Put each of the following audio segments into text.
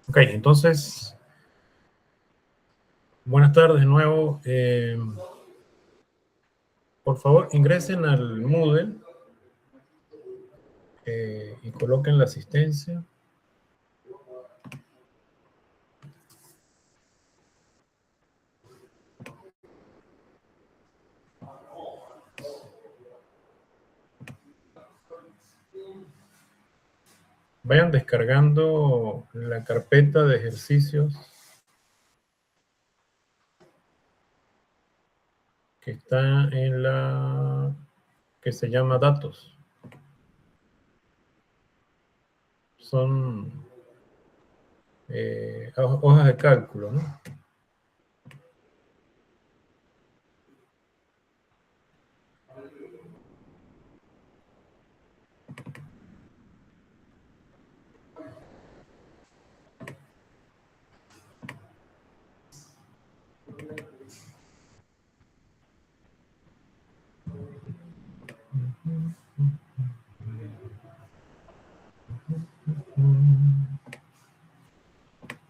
Ok, entonces, buenas tardes de nuevo. Por favor, ingresen al Moodle y coloquen la asistencia. Vayan descargando la carpeta de ejercicios que está en la que se llama datos. Son hojas de cálculo, ¿no?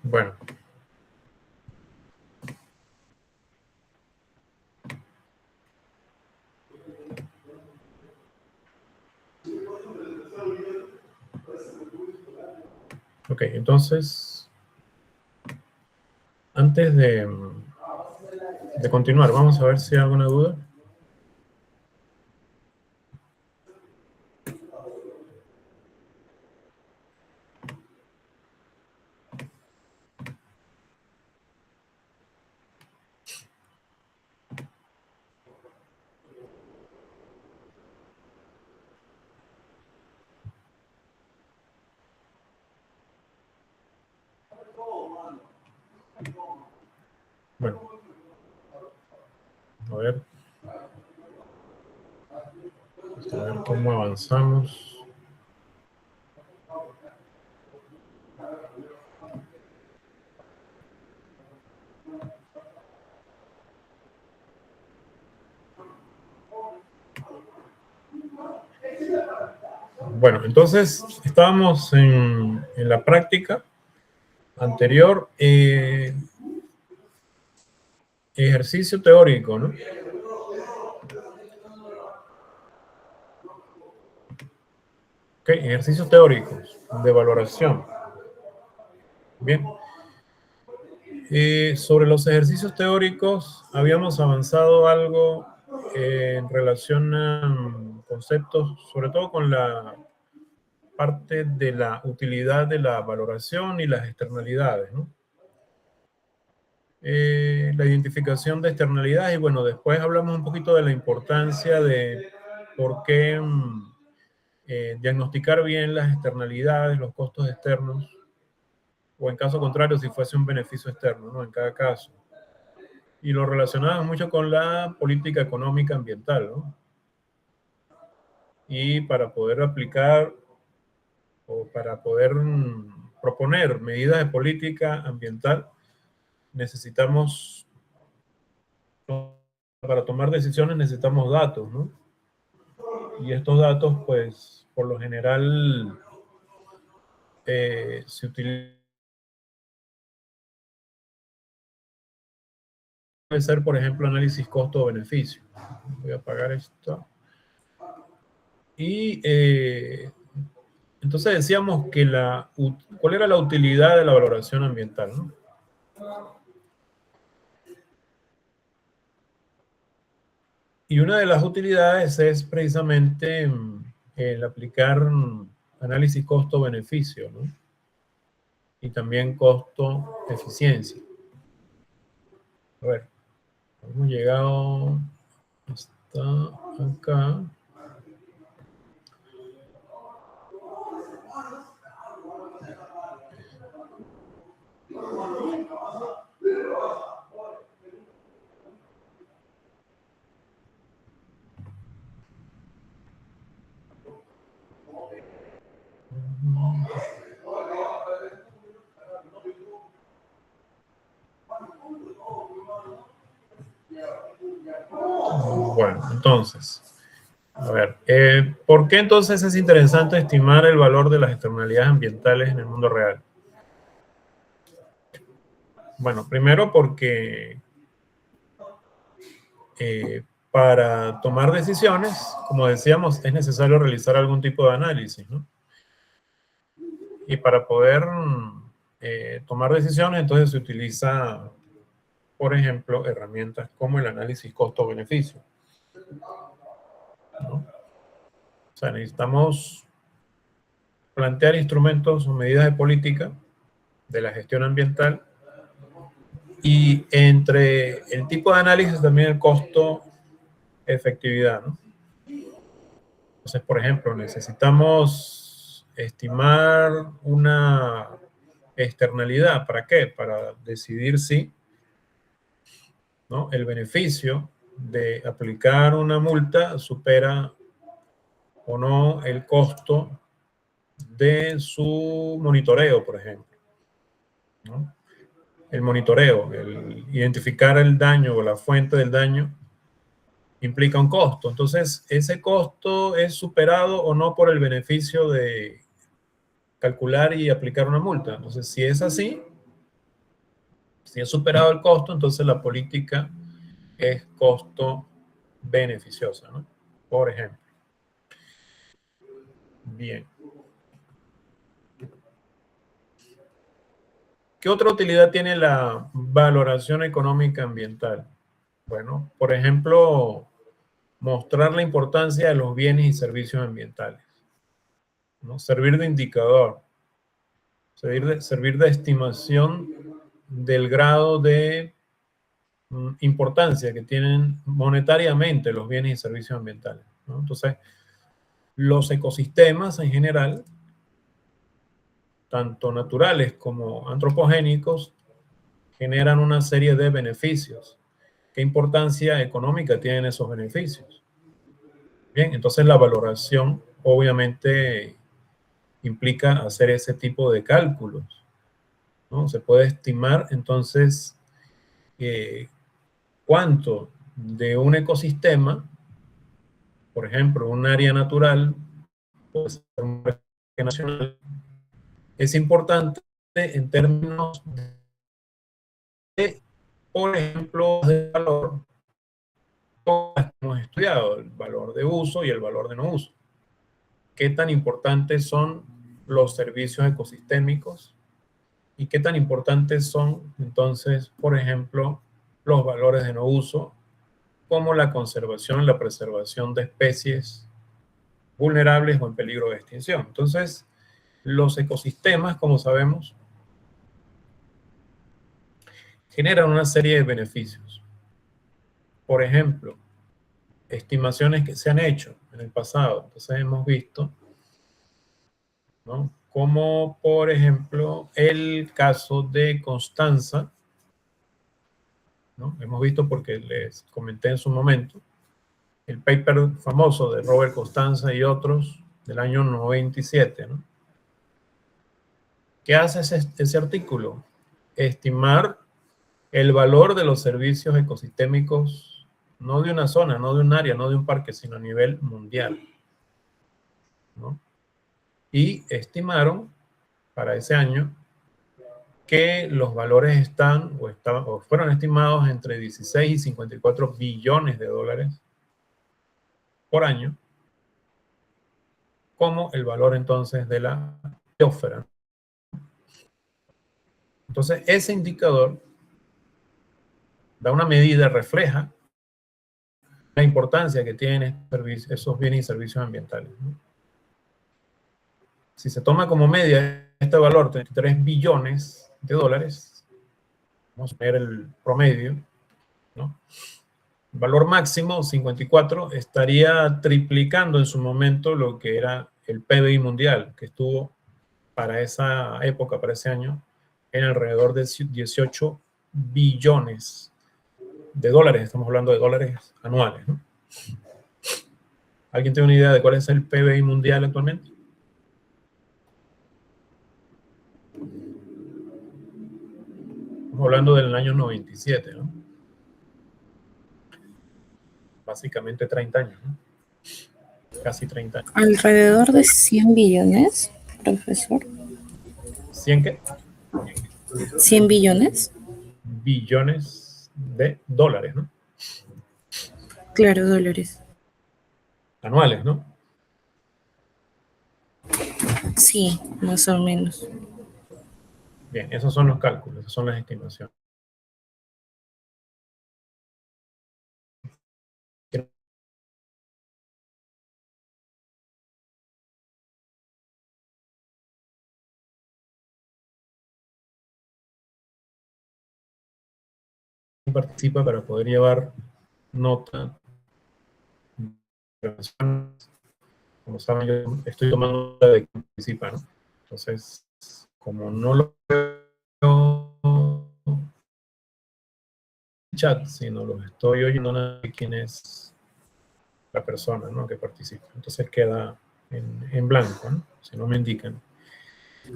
Bueno. Ok, entonces, antes de continuar, vamos a ver si hay alguna duda. Bueno, a ver cómo avanzamos. Bueno, entonces estábamos en la práctica anterior, ejercicio teórico, ¿no? Ok, ejercicios teóricos de valoración. Bien. Sobre los ejercicios teóricos, habíamos avanzado algo en relación a conceptos, sobre todo con la parte de la utilidad de la valoración y las externalidades, ¿no? La identificación de externalidades y bueno, después hablamos un poquito de la importancia de por qué diagnosticar bien las externalidades, los costos externos, o en caso contrario, si fuese un beneficio externo, ¿no? En cada caso. Y lo relacionamos mucho con la política económica ambiental, ¿no? Y para poder aplicar o para poder proponer medidas de política ambiental, necesitamos, para tomar decisiones necesitamos datos, ¿no? Y estos datos, pues, por lo general se utilizan, puede ser, por ejemplo, análisis costo-beneficio. Voy a apagar esto. Y entonces decíamos que ¿cuál era la utilidad de la valoración ambiental, ¿no? Y una de las utilidades es precisamente el aplicar análisis costo-beneficio, ¿no? Y también costo-eficiencia. A ver, hemos llegado hasta acá. Bueno, entonces, a ver, ¿por qué entonces es interesante estimar el valor de las externalidades ambientales en el mundo real? Bueno, primero porque para tomar decisiones, como decíamos, es necesario realizar algún tipo de análisis, ¿no? Y para poder tomar decisiones, entonces se utiliza, por ejemplo, herramientas como el análisis costo-beneficio, ¿no? O sea, necesitamos plantear instrumentos o medidas de política de la gestión ambiental y entre el tipo de análisis también el costo-efectividad, ¿no? Entonces, por ejemplo, necesitamos estimar una externalidad. ¿Para qué? Para decidir si, ¿no?, el beneficio de aplicar una multa supera o no el costo de su monitoreo, por ejemplo, ¿no? El monitoreo, el identificar el daño o la fuente del daño implica un costo. Entonces, ese costo es superado o no por el beneficio de calcular y aplicar una multa. Entonces, si es así, si es superado el costo, entonces la política es costo beneficiosa, ¿no? Por ejemplo. Bien. ¿Qué otra utilidad tiene la valoración económica ambiental? Bueno, por ejemplo, mostrar la importancia de los bienes y servicios ambientales, ¿no? Servir de indicador, servir de estimación del grado de importancia que tienen monetariamente los bienes y servicios ambientales, ¿no? Entonces, los ecosistemas en general, tanto naturales como antropogénicos, generan una serie de beneficios. ¿Qué importancia económica tienen esos beneficios? Bien, entonces la valoración obviamente implica hacer ese tipo de cálculos, ¿no? Se puede estimar entonces cuánto de un ecosistema, por ejemplo, un área natural, puede ser un parque nacional, es importante en términos de, por ejemplo, de valor, que hemos estudiado, el valor de uso y el valor de no uso. ¿Qué tan importantes son los servicios ecosistémicos? ¿Y qué tan importantes son, entonces, por ejemplo, los valores de no uso, como la conservación y la preservación de especies vulnerables o en peligro de extinción? Entonces, los ecosistemas, como sabemos, generan una serie de beneficios. Por ejemplo, estimaciones que se han hecho en el pasado. Entonces hemos visto, ¿no?, como por ejemplo el caso de Constanza, ¿no? Hemos visto porque les comenté en su momento el paper famoso de Robert Constanza y otros del año 97, ¿no? ¿Qué hace ese artículo? Estimar el valor de los servicios ecosistémicos, no de una zona, no de un área, no de un parque, sino a nivel mundial, ¿no? Y estimaron para ese año que los valores o fueron estimados entre 16 y 54 billones de dólares por año, como el valor entonces de la biosfera. Entonces, ese indicador da una medida, refleja la importancia que tienen esos bienes y servicios ambientales, ¿no? Si se toma como media este valor, 33 billones de dólares, vamos a ver el promedio, ¿no? El valor máximo, 54, estaría triplicando en su momento lo que era el PBI mundial, que estuvo para esa época, para ese año, en alrededor de 18 billones de dólares. Estamos hablando de dólares anuales, ¿no? ¿Alguien tiene una idea de cuál es el PBI mundial actualmente? Estamos hablando del año 97, ¿no? básicamente 30 años, ¿no? Casi 30 años. Alrededor de 100 billones, profesor. ¿100 qué? 100 billones. Billones de dólares, ¿no? Claro, dólares. Anuales, ¿no? Sí, más o menos. Bien, esos son los cálculos, esas son las estimaciones. Participa para poder llevar nota. Como saben, yo estoy tomando nota de que participa, ¿no? Entonces, como no lo veo en chat, sino los estoy oyendo, no sé quién es la persona, ¿no?, que participa. Entonces queda en blanco, ¿no?, si no me indican.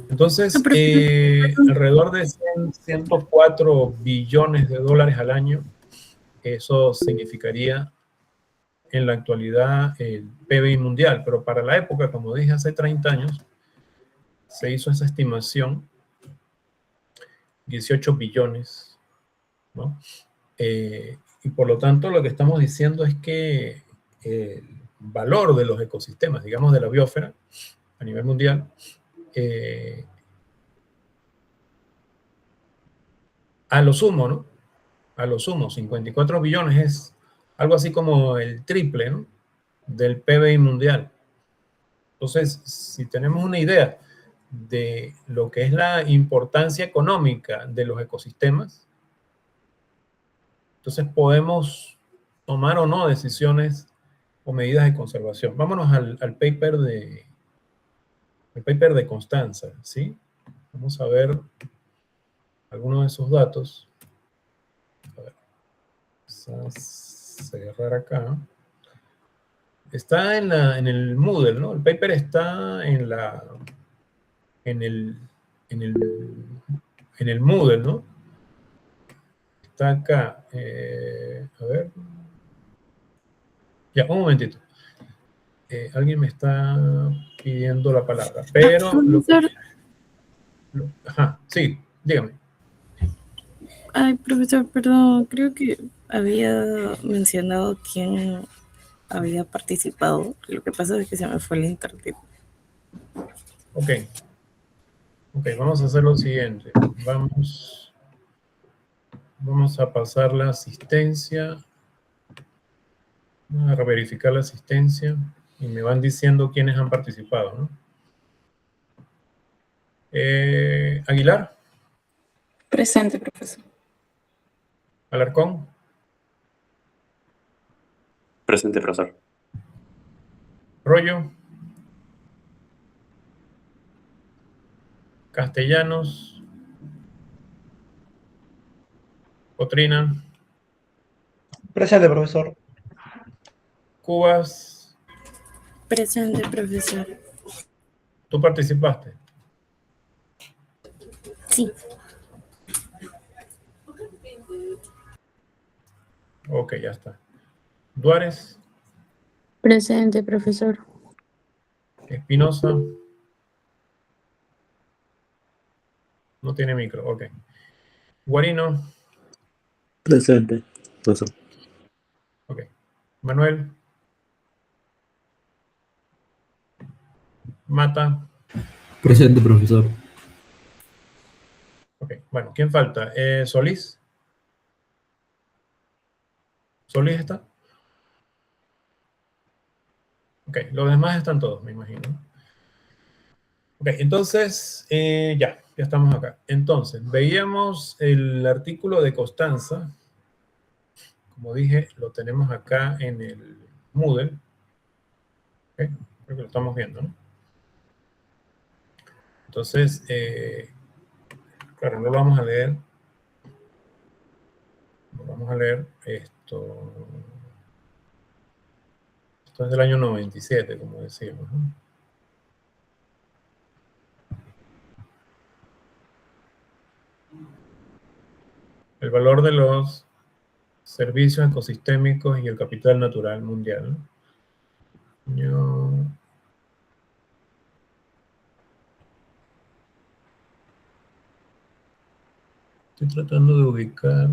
Entonces, alrededor de 104 billones de dólares al año, eso significaría en la actualidad el PBI mundial, pero para la época, como dije, hace 30 años, se hizo esa estimación, 18 billones, ¿no? Y por lo tanto, lo que estamos diciendo es que el valor de los ecosistemas, digamos, de la biosfera, a nivel mundial, a lo sumo, ¿no? A lo sumo, 54 billones es algo así como el triple, ¿no?, del PBI mundial. Entonces, si tenemos una idea de lo que es la importancia económica de los ecosistemas, entonces podemos tomar o no decisiones o medidas de conservación. Vámonos al paper de Constanza, ¿sí? Vamos a ver algunos de esos datos. A ver, vamos a cerrar acá. Está en el Moodle, ¿no? El paper está en el Moodle, ¿no? Está acá. A ver. Ya, un momentito. Alguien me está pidiendo la palabra, pero ajá, sí, dígame. Ay, profesor, perdón, creo que había mencionado quién había participado. Lo que pasa es que se me fue el internet. Ok, vamos a hacer lo siguiente. Vamos a pasar la asistencia. Vamos a verificar la asistencia y me van diciendo quiénes han participado, ¿no? Aguilar. Presente, profesor. Alarcón. Presente, profesor. Rollo. Castellanos. Cotrina. Presente, profesor. Cubas. Presente, profesor. ¿Tú participaste? Sí. Ok, ya está. Duárez. Presente, profesor. Espinosa. No tiene micro, ok. Guarino. Presente, profesor. Ok. Manuel. Mata. Presente, profesor. Ok, bueno, ¿quién falta? Solís. ¿Solís está? Ok, los demás están todos, me imagino. Ok, entonces, ya estamos acá. Entonces, veíamos el artículo de Constanza. Como dije, lo tenemos acá en el Moodle. Okay, creo que lo estamos viendo, ¿no? Entonces, claro, no lo vamos a leer. Vamos a leer esto. Esto es del año 97, como decíamos, ¿no? El valor de los servicios ecosistémicos y el capital natural mundial. Estoy tratando de ubicar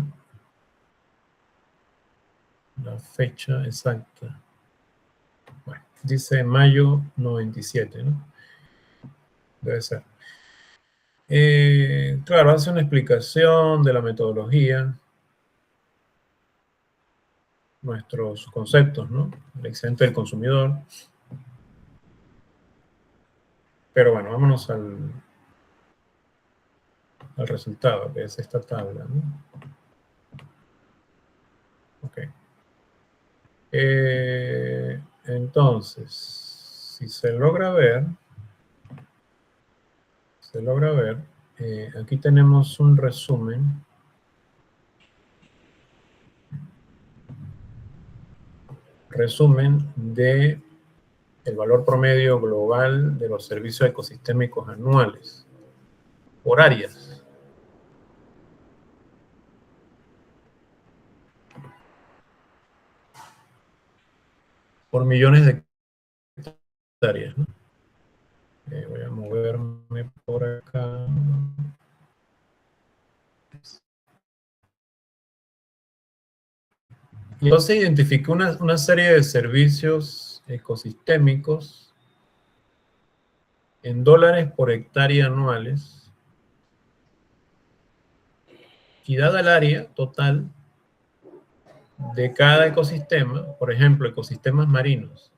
la fecha exacta. Bueno, dice mayo 97, ¿no? Debe ser. Claro, hace una explicación de la metodología, nuestros conceptos, ¿no? El excedente del consumidor. Pero bueno, vámonos al resultado, que es esta tabla, ¿no? Ok. Entonces, si se logra ver, aquí tenemos un resumen. De el valor promedio global de los servicios ecosistémicos anuales por áreas. Por millones de hectáreas, ¿no? Voy a moverme por acá. Y entonces identificó una serie de servicios ecosistémicos en dólares por hectárea anuales. Y dada el área total de cada ecosistema, por ejemplo, ecosistemas marinos,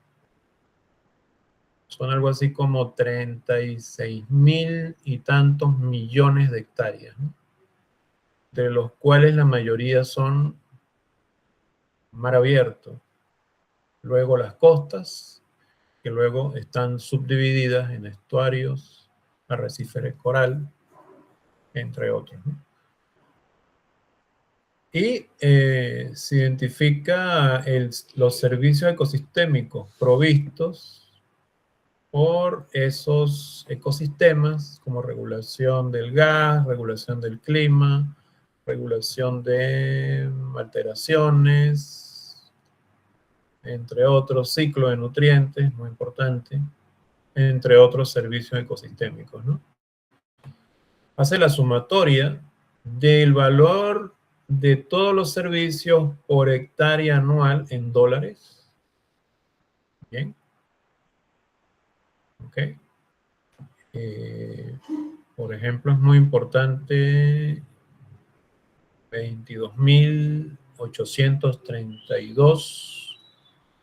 son algo así como 36.000 y tantos millones de hectáreas, ¿no? De los cuales la mayoría son mar abierto. Luego las costas, que luego están subdivididas en estuarios, arrecifes de coral, entre otros, ¿no? Y se identifica los servicios ecosistémicos provistos por esos ecosistemas, como regulación del gas, regulación del clima, regulación de alteraciones, entre otros, ciclo de nutrientes, muy importante, entre otros servicios ecosistémicos, ¿no? Hace la sumatoria del valor de todos los servicios por hectárea anual en dólares. Bien. Ok. Por ejemplo, es muy importante 22.832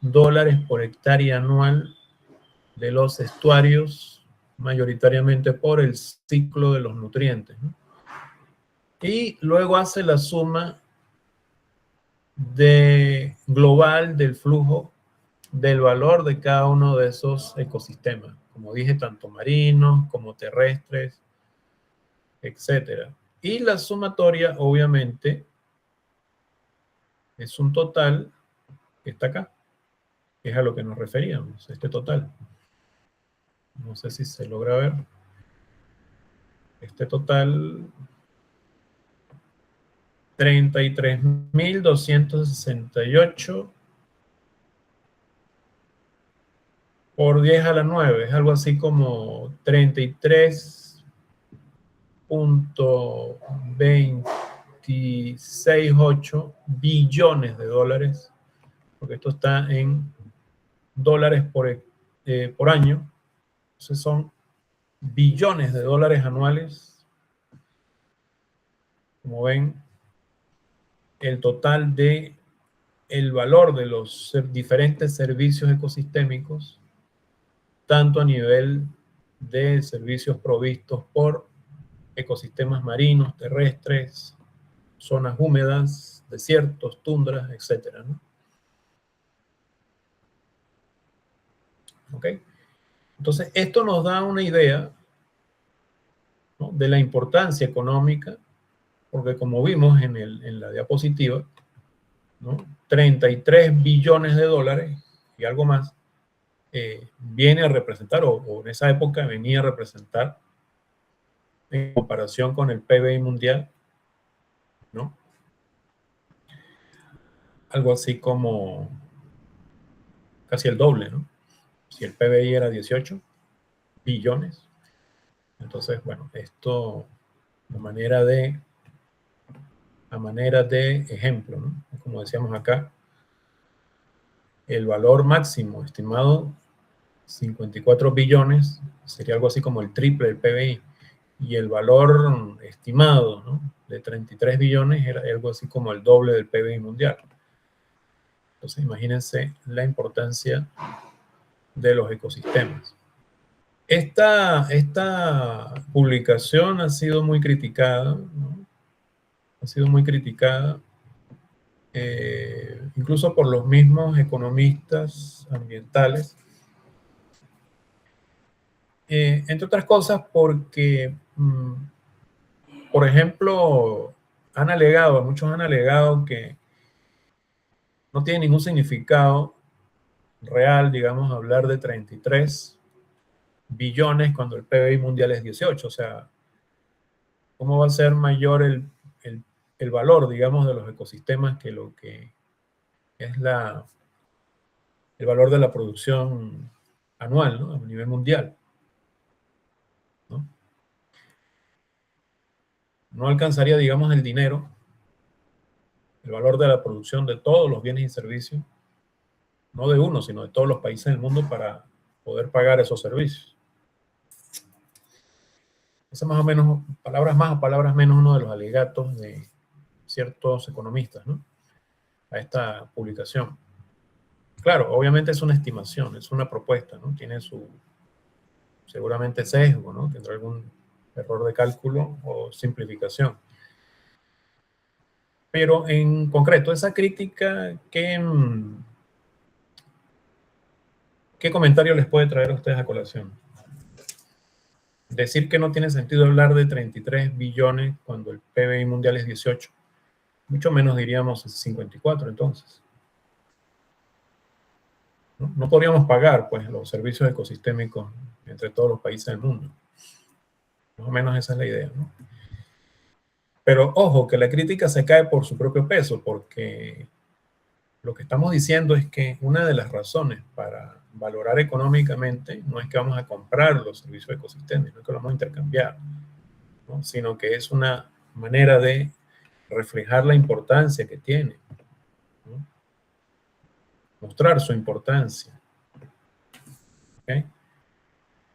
dólares por hectárea anual de los estuarios, mayoritariamente por el ciclo de los nutrientes, ¿no? Y luego hace la suma global del flujo del valor de cada uno de esos ecosistemas, como dije, tanto marinos como terrestres, etcétera. Y la sumatoria, obviamente, es un total que está acá, que es a lo que nos referíamos, este total. No sé si se logra ver. Este total, 33.268 por 10 a la 9, es algo así como 33.268 billones de dólares, porque esto está en dólares por año. Entonces son billones de dólares anuales. Como ven, el total de el valor de los diferentes servicios ecosistémicos, tanto a nivel de servicios provistos por ecosistemas marinos, terrestres, zonas húmedas, desiertos, tundras, etcétera, ¿no? ¿Ok? Entonces, esto nos da una idea, ¿no?, de la importancia económica, porque como vimos en la diapositiva, ¿no?, 33 billones de dólares y algo más, viene a representar, o en esa época venía a representar, en comparación con el PBI mundial, ¿no?, algo así como casi el doble, ¿no? Si el PBI era 18 billones, entonces, bueno, esto a manera de ejemplo, ¿no? Como decíamos acá, el valor máximo estimado 54 billones sería algo así como el triple del PBI, y el valor estimado, ¿no?, de 33 billones era algo así como el doble del PBI mundial. Entonces imagínense la importancia de los ecosistemas. Esta publicación ha sido muy criticada, ¿no? Ha sido muy criticada, incluso por los mismos economistas ambientales, entre otras cosas porque, por ejemplo, muchos han alegado que no tiene ningún significado real, digamos, hablar de 33 billones cuando el PBI mundial es 18. O sea, ¿cómo va a ser mayor el valor, digamos, de los ecosistemas que lo que es el valor de la producción anual, ¿no?, a nivel mundial, ¿no? No alcanzaría, digamos, el dinero, el valor de la producción de todos los bienes y servicios, no de uno, sino de todos los países del mundo, para poder pagar esos servicios. Ese es más o menos, palabras más o palabras menos, uno de los alegatos de ciertos economistas, ¿no?, a esta publicación. Claro, obviamente es una estimación, es una propuesta, ¿no? Tiene su, seguramente, sesgo, ¿no? Tendrá algún error de cálculo o simplificación. Pero en concreto, esa crítica, ¿qué comentario les puede traer a ustedes a colación? Decir que no tiene sentido hablar de 33 billones cuando el PBI mundial es 18. Mucho menos diríamos 54, entonces. No podríamos pagar, pues, los servicios ecosistémicos entre todos los países del mundo. Más o menos esa es la idea, ¿no? Pero ojo, que la crítica se cae por su propio peso, porque lo que estamos diciendo es que una de las razones para valorar económicamente no es que vamos a comprar los servicios ecosistémicos, no es que los vamos a intercambiar, ¿no?, sino que es una manera de reflejar la importancia que tiene, ¿no?, mostrar su importancia. ¿Okay?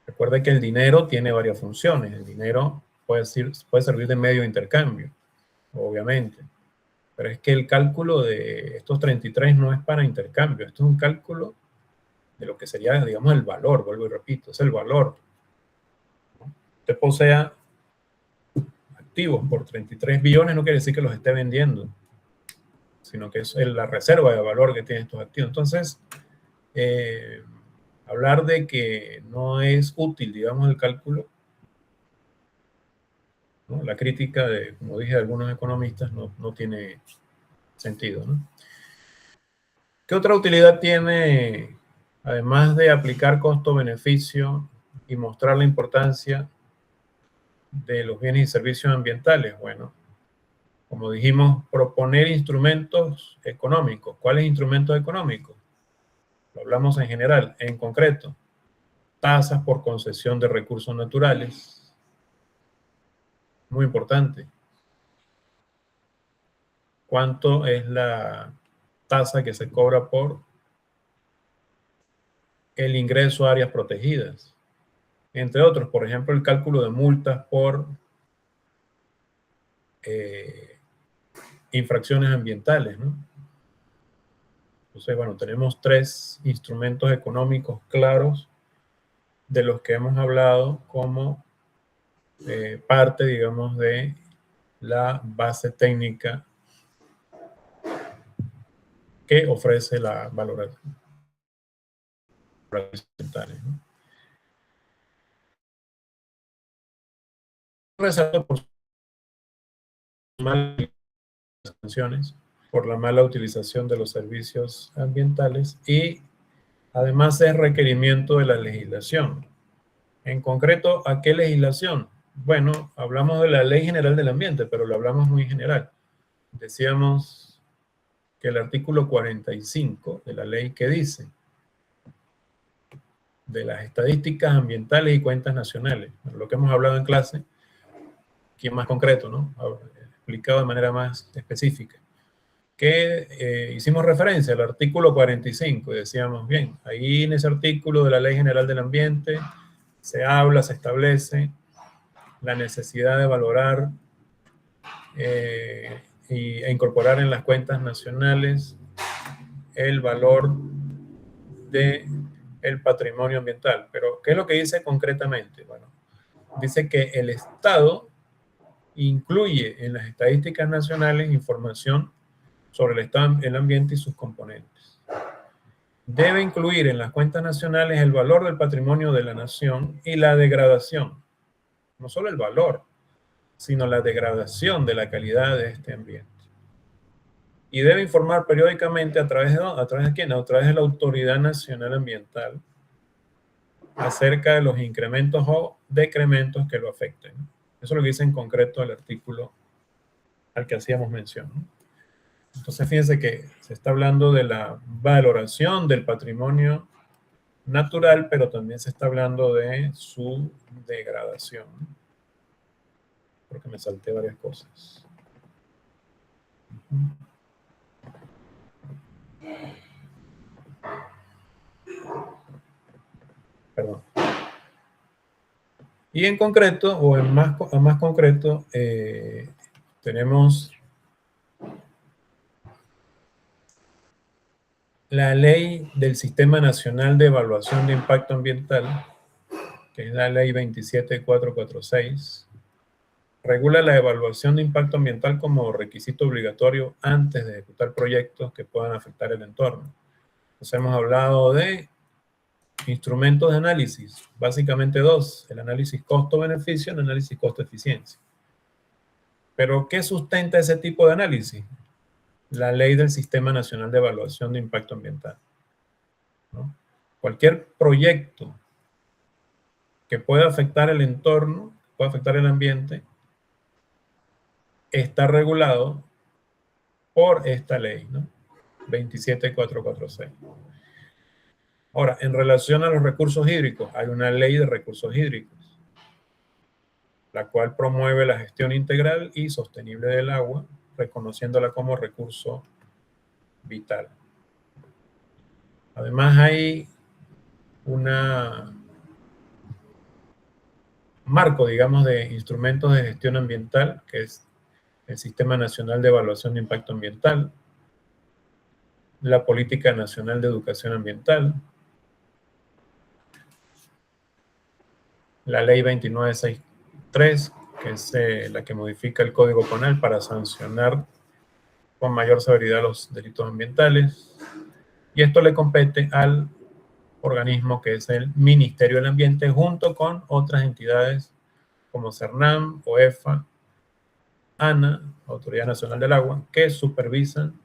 Recuerda que el dinero tiene varias funciones. El dinero puede servir de medio de intercambio, obviamente. Pero es que el cálculo de estos 33 no es para intercambio. Esto es un cálculo de lo que sería, digamos, el valor. Vuelvo y repito, es el valor, ¿no? Usted posea activos por 33 billones, no quiere decir que los esté vendiendo, sino que es la reserva de valor que tienen estos activos. Entonces, hablar de que no es útil, digamos, el cálculo, ¿no?, la crítica de, como dije, de algunos economistas no tiene sentido, ¿no? ¿Qué otra utilidad tiene, además de aplicar costo-beneficio y mostrar la importancia de los bienes y servicios ambientales? Bueno, como dijimos, proponer instrumentos económicos. ¿Cuáles instrumentos económicos? Lo hablamos en general. En concreto, tasas por concesión de recursos naturales. Muy importante. ¿Cuánto es la tasa que se cobra por el ingreso a áreas protegidas? Entre otros, por ejemplo, el cálculo de multas por infracciones ambientales, ¿no? Entonces, bueno, tenemos 3 instrumentos económicos claros de los que hemos hablado como parte, digamos, de la base técnica que ofrece la valoración ambientales, ¿no? Resalto por malas sanciones, por la mala utilización de los servicios ambientales y además es requerimiento de la legislación. En concreto, ¿a qué legislación? Bueno, hablamos de la Ley General del Ambiente, pero lo hablamos muy general. Decíamos que el artículo 45 de la ley que dice de las estadísticas ambientales y cuentas nacionales, lo que hemos hablado en clase, aquí más concreto, ¿no? Explicado de manera más específica, que hicimos referencia al artículo 45 y decíamos, bien, ahí en ese artículo de la Ley General del Ambiente se habla, se establece la necesidad de valorar e incorporar en las cuentas nacionales el valor del patrimonio ambiental. Pero, ¿qué es lo que dice concretamente? Bueno, dice que el Estado incluye en las estadísticas nacionales información sobre el estado del ambiente y sus componentes. Debe incluir en las cuentas nacionales el valor del patrimonio de la nación y la degradación. No solo el valor, sino la degradación de la calidad de este ambiente. Y debe informar periódicamente a través de quién, a través de la Autoridad Nacional Ambiental acerca de los incrementos o decrementos que lo afecten. Eso es lo que dice en concreto el artículo al que hacíamos mención, ¿no? Entonces, fíjense que se está hablando de la valoración del patrimonio natural, pero también se está hablando de su degradación. Porque me salté varias cosas. Perdón. Y en concreto, o en más concreto, tenemos la Ley del Sistema Nacional de Evaluación de Impacto Ambiental, que es la Ley 27446, regula la evaluación de impacto ambiental como requisito obligatorio antes de ejecutar proyectos que puedan afectar el entorno. Entonces hemos hablado de instrumentos de análisis, básicamente dos, el análisis costo-beneficio y el análisis costo-eficiencia. ¿Pero qué sustenta ese tipo de análisis? La Ley del Sistema Nacional de Evaluación de Impacto Ambiental, ¿no? Cualquier proyecto que pueda afectar el entorno, pueda afectar el ambiente, está regulado por esta ley, ¿no? 27446. Ahora, en relación a los recursos hídricos, hay una ley de recursos hídricos, la cual promueve la gestión integral y sostenible del agua, reconociéndola como recurso vital. Además, hay un marco, digamos, de instrumentos de gestión ambiental, que es el Sistema Nacional de Evaluación de Impacto Ambiental, la Política Nacional de Educación Ambiental, la Ley 2963, que es la que modifica el Código Penal para sancionar con mayor severidad los delitos ambientales, y esto le compete al organismo que es el Ministerio del Ambiente, junto con otras entidades como CERNAM, OEFA, ANA, Autoridad Nacional del Agua, que supervisan,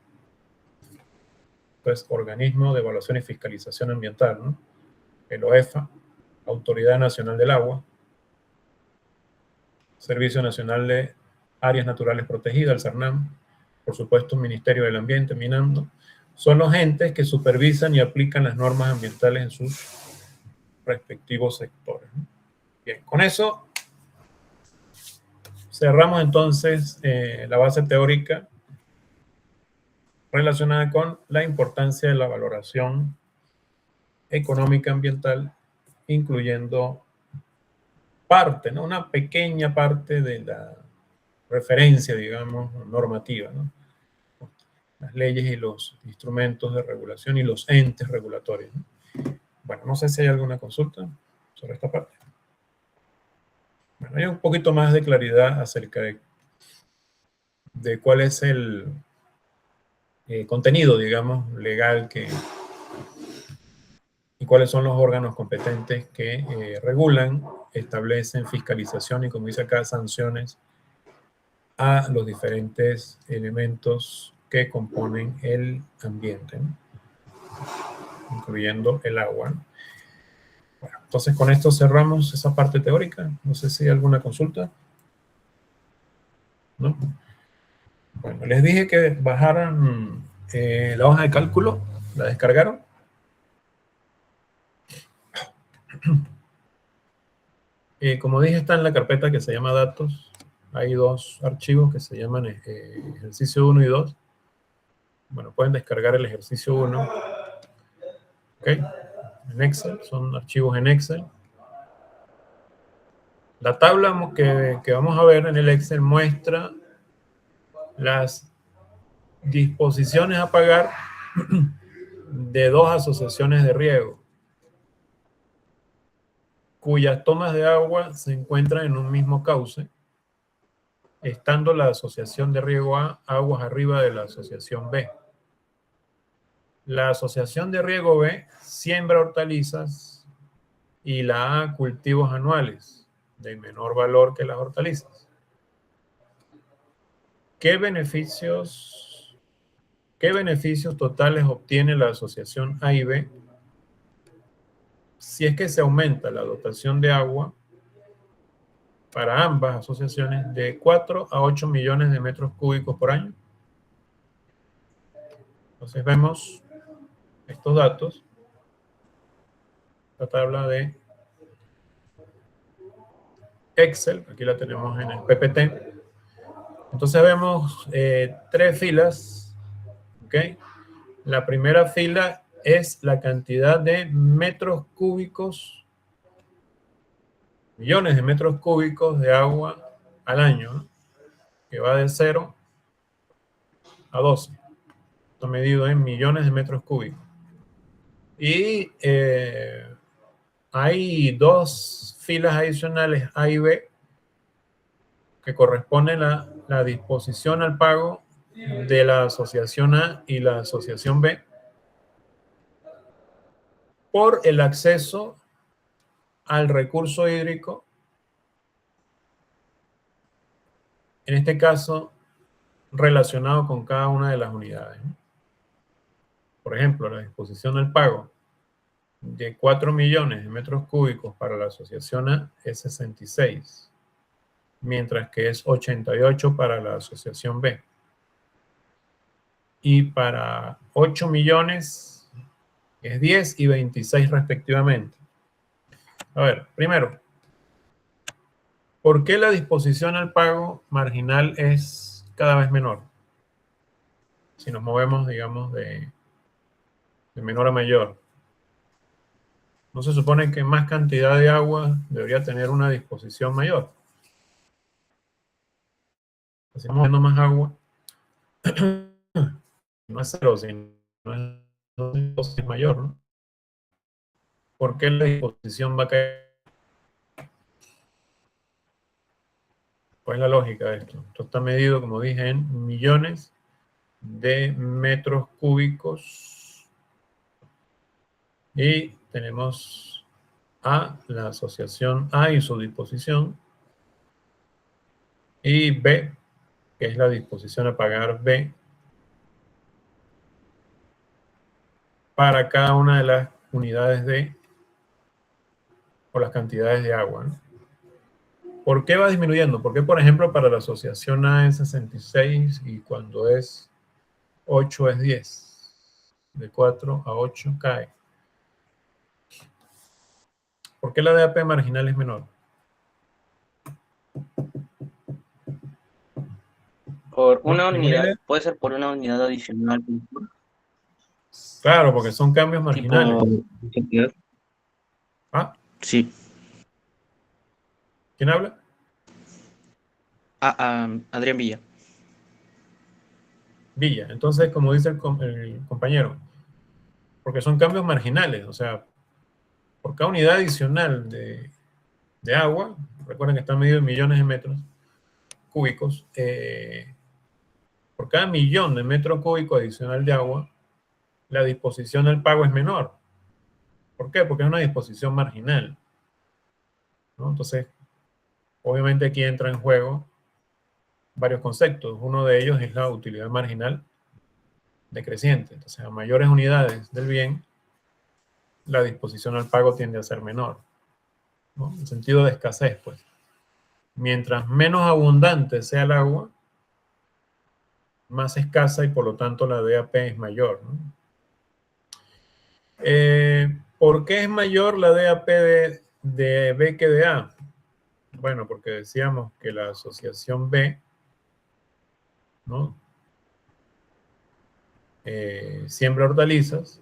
pues, organismo de evaluación y fiscalización ambiental, ¿no? El OEFA, Autoridad Nacional del Agua, Servicio Nacional de Áreas Naturales Protegidas, el CERNAM, por supuesto, Ministerio del Ambiente, MINAMDO, son los entes que supervisan y aplican las normas ambientales en sus respectivos sectores. Bien, con eso cerramos entonces la base teórica relacionada con la importancia de la valoración económica ambiental, incluyendo parte, ¿no? Una pequeña parte de la referencia, digamos, normativa, ¿no? Las leyes y los instrumentos de regulación y los entes regulatorios, ¿no? Bueno, no sé si hay alguna consulta sobre esta parte. Bueno, hay un poquito más de claridad acerca de cuál es el contenido, digamos, legal y cuáles son los órganos competentes que regulan, establecen fiscalización y, como dice acá, sanciones a los diferentes elementos que componen el ambiente, ¿no? Incluyendo el agua, ¿no? Bueno, entonces con esto cerramos esa parte teórica. No sé si hay alguna consulta. ¿No? Bueno, les dije que bajaran la hoja de cálculo, ¿la descargaron? Como dije, está en la carpeta que se llama datos. Hay dos archivos que se llaman ejercicio 1 y 2. Bueno, pueden descargar el ejercicio 1. ¿Ok? En Excel, son archivos en Excel. La tabla que vamos a ver en el Excel muestra las disposiciones a pagar de dos asociaciones de riego, cuyas tomas de agua se encuentran en un mismo cauce, estando la asociación de riego A aguas arriba de la asociación B. La asociación de riego B siembra hortalizas y la A cultivos anuales de menor valor que las hortalizas. ¿Qué beneficios totales obtiene la asociación A y B si es que se aumenta la dotación de agua para ambas asociaciones de 4 a 8 millones de metros cúbicos por año? Entonces vemos estos datos, la tabla de Excel, aquí la tenemos en el PPT. Entonces vemos tres filas, ¿ok? La primera fila es la cantidad de metros cúbicos, millones de metros cúbicos de agua al año, ¿no? Que va de 0 a 12. Está medido en millones de metros cúbicos. Y hay dos filas adicionales, A y B, que corresponden a la disposición al pago de la asociación A y la asociación B por el acceso al recurso hídrico, en este caso relacionado con cada una de las unidades. Por ejemplo, la disposición al pago de 4 millones de metros cúbicos para la asociación A es 66, mientras que es 88 para la asociación B. Y para 8 millones es 10 y 26 respectivamente. A ver, primero, ¿por qué la disposición al pago marginal es cada vez menor? Si nos movemos, digamos, de menor a mayor. ¿No se supone que más cantidad de agua debería tener una disposición mayor? Si estamos viendo más agua, no es 0, sino es mayor, ¿no? ¿Por qué la disposición va a caer? ¿Cuál es la lógica de esto? Esto está medido, como dije, en millones de metros cúbicos. Y tenemos A, la asociación A y su disposición. Y B, que es la disposición a pagar B, para cada una de las unidades de, o las cantidades de agua, ¿no? ¿Por qué va disminuyendo? ¿Por qué, por ejemplo, para la asociación A es 66 y cuando es 8 es 10? De 4 a 8 cae. ¿Por qué la DAP marginal es menor? Por una unidad, puede ser por una unidad adicional. Claro, porque son cambios marginales. Tipo, ¿Ah? sí. ¿Quién habla? Adrián Villa. Villa. Entonces, como dice el compañero, porque son cambios marginales, o sea, por cada unidad adicional de agua, recuerden que está medido en millones de metros cúbicos, por cada millón de metros cúbicos adicional de agua, la disposición del pago es menor. ¿Por qué? Porque es una disposición marginal, ¿no? Entonces, obviamente aquí entra en juego varios conceptos. Uno de ellos es la utilidad marginal decreciente. Entonces, a mayores unidades del bien, la disposición al pago tiende a ser menor, ¿no? En sentido de escasez, pues. Mientras menos abundante sea el agua, más escasa y por lo tanto la DAP es mayor, ¿no? ¿Por qué es mayor la DAP de B que de A? Bueno, porque decíamos que la asociación B, ¿no? Siembra hortalizas,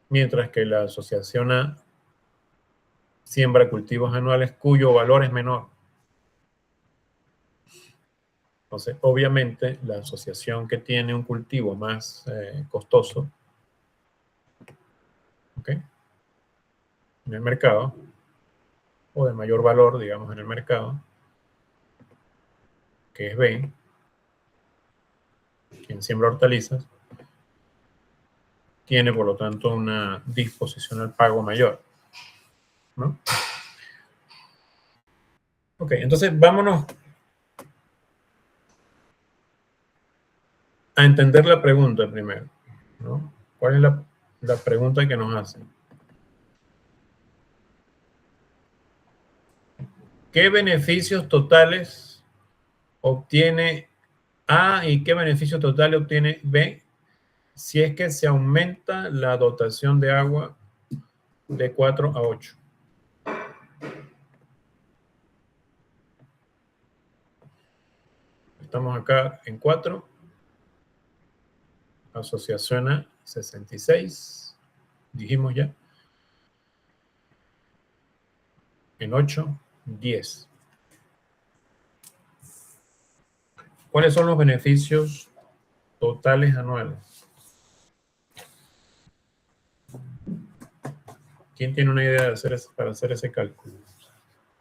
mientras que la asociación A siembra cultivos anuales cuyo valor es menor. Entonces, obviamente, la asociación que tiene un cultivo más costoso, ¿ok?, en el mercado, o de mayor valor, digamos, en el mercado, que es B, quien siembra hortalizas, tiene, por lo tanto, una disposición al pago mayor, ¿no? Ok, entonces vámonos a entender la pregunta primero, ¿no? ¿Cuál es la pregunta que nos hacen? ¿Qué beneficios totales obtiene A y qué beneficios totales obtiene B si es que se aumenta la dotación de agua de 4 a 8? Estamos acá en 4. Asociación A, 66. Dijimos ya. En 8, 10. ¿Cuáles son los beneficios totales anuales? ¿Quién tiene una idea para hacer ese cálculo?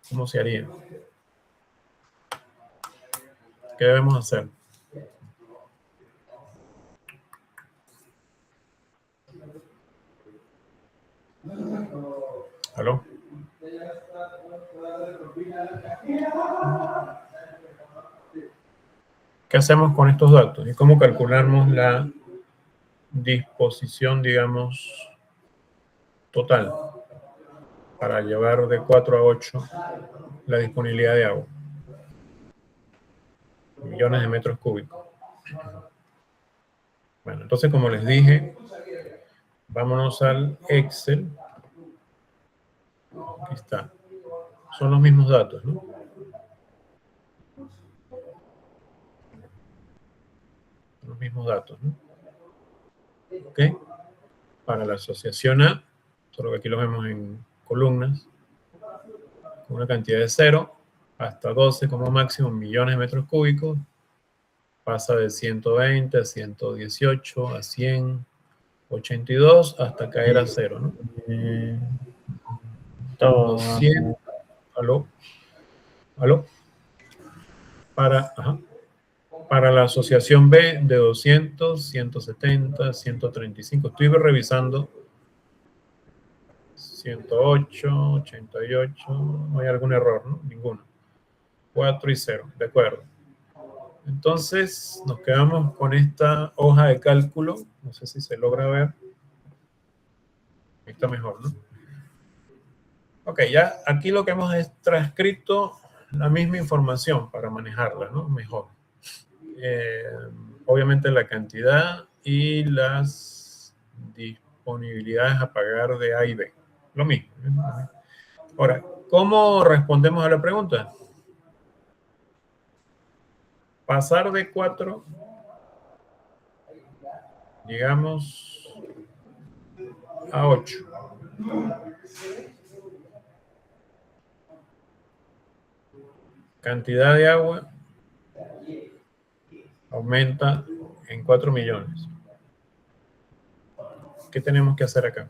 ¿Cómo se haría? ¿Qué debemos hacer? ¿Aló? ¿Qué hacemos con estos datos? ¿Y cómo calculamos la disposición, digamos, total para llevar de 4 a 8 la disponibilidad de agua? Millones de metros cúbicos. Bueno, entonces, como les dije, vámonos al Excel. Aquí está. Son los mismos datos, ¿no? Los mismos datos, ¿no? ¿Ok? Para la asociación A, solo que aquí lo vemos en columnas, con una cantidad de 0 hasta 12 como máximo millones de metros cúbicos, pasa de 120 a 118 a 100, 82 hasta caer a 0, ¿no? 200, ¿aló? Para la asociación B de 200, 170, 135. Estoy revisando 108, 88, no hay algún error, ¿no? Ninguno. 4 y 0, de acuerdo. Entonces nos quedamos con esta hoja de cálculo, no sé si se logra ver. Ahí está mejor, ¿no? Ok, ya aquí lo que hemos es transcrito la misma información para manejarla, ¿no? Mejor. Obviamente la cantidad y las disponibilidades a pagar de A y B. Lo mismo, ¿no? Ahora, ¿cómo respondemos a la pregunta? Pasar de 4, digamos, a 8. Cantidad de agua aumenta en 4 millones. ¿Qué tenemos que hacer acá?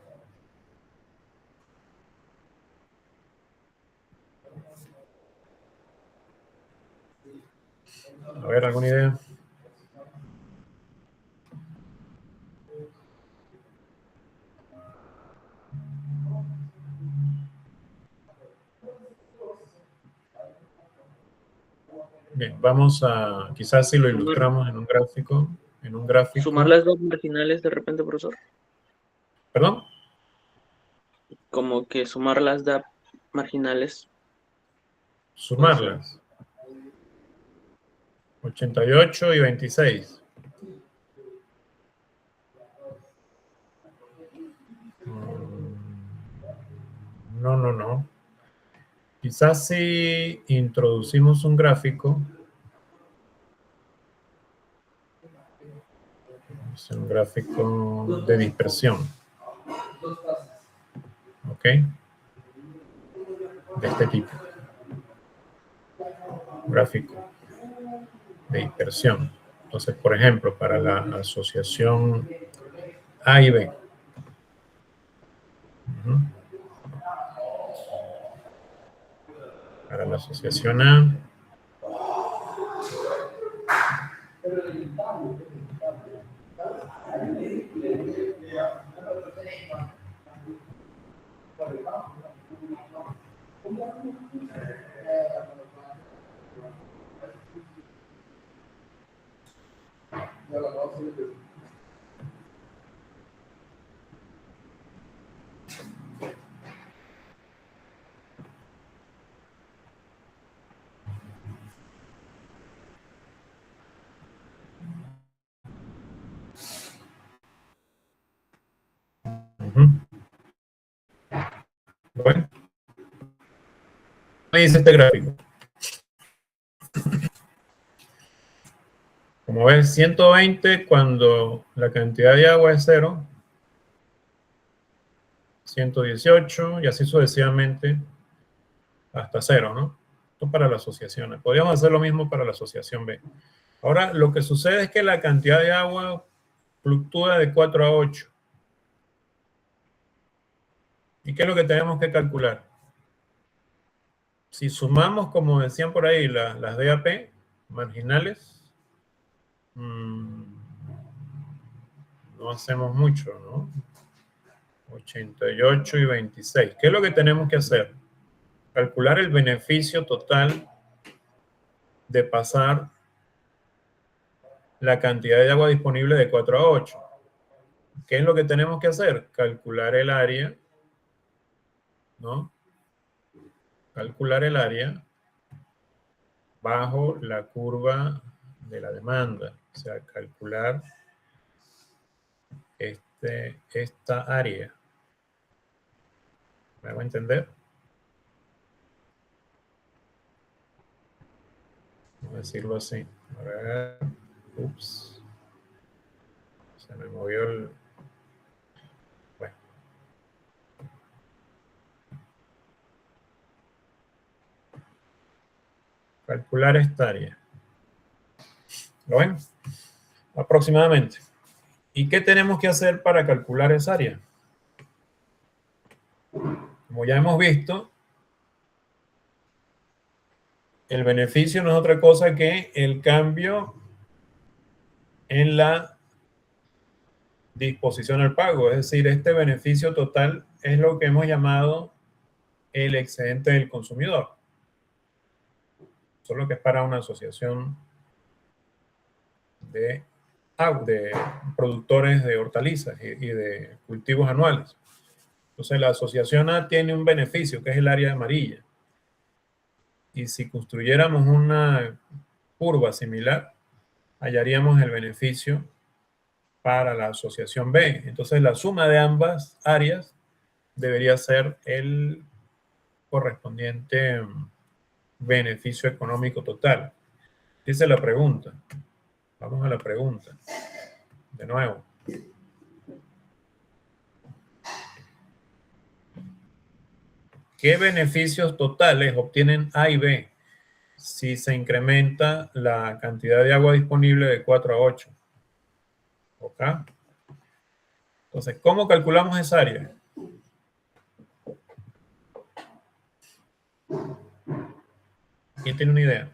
A ver, ¿alguna idea? Bien, vamos a, quizás si lo ilustramos en un gráfico. ¿Sumar las dos marginales de repente, profesor? ¿Perdón? Como que sumar las DAP marginales. Sumarlas. 88 y 26. No. Quizás si introducimos un gráfico, es un gráfico de dispersión. ¿Ok? De este tipo. Gráfico de dispersión. Entonces, por ejemplo, para la asociación A y B. Para la asociación A. Bueno, ¿qué dice este gráfico? Como ves, 120 cuando la cantidad de agua es 0, 118 y así sucesivamente hasta 0, ¿no? Esto para la asociación. Podríamos hacer lo mismo para la asociación B. Ahora, lo que sucede es que la cantidad de agua fluctúa de 4 a 8. ¿Y qué es lo que tenemos que calcular? Si sumamos, como decían por ahí, las DAP marginales, no hacemos mucho, ¿no? 88 y 26. ¿Qué es lo que tenemos que hacer? Calcular el beneficio total de pasar la cantidad de agua disponible de 4 a 8. ¿Qué es lo que tenemos que hacer? Calcular el área, ¿no? Calcular el área bajo la curva de la demanda. O sea, calcular esta área. ¿Me hago entender? Vamos a decirlo así. A ver. Ups. Se me movió el... Bueno. Calcular esta área. ¿Lo ven? Aproximadamente. ¿Y qué tenemos que hacer para calcular esa área? Como ya hemos visto, el beneficio no es otra cosa que el cambio en la disposición al pago. Es decir, este beneficio total es lo que hemos llamado el excedente del consumidor. Solo que es para una asociación de productores de hortalizas y de cultivos anuales. Entonces, la asociación A tiene un beneficio, que es el área amarilla. Y si construyéramos una curva similar, hallaríamos el beneficio para la asociación B. Entonces, la suma de ambas áreas debería ser el correspondiente beneficio económico total. Dice la pregunta. Vamos a la pregunta. De nuevo. ¿Qué beneficios totales obtienen A y B si se incrementa la cantidad de agua disponible de 4 a 8? ¿Ok? Entonces, ¿cómo calculamos esa área? ¿Quién tiene una idea?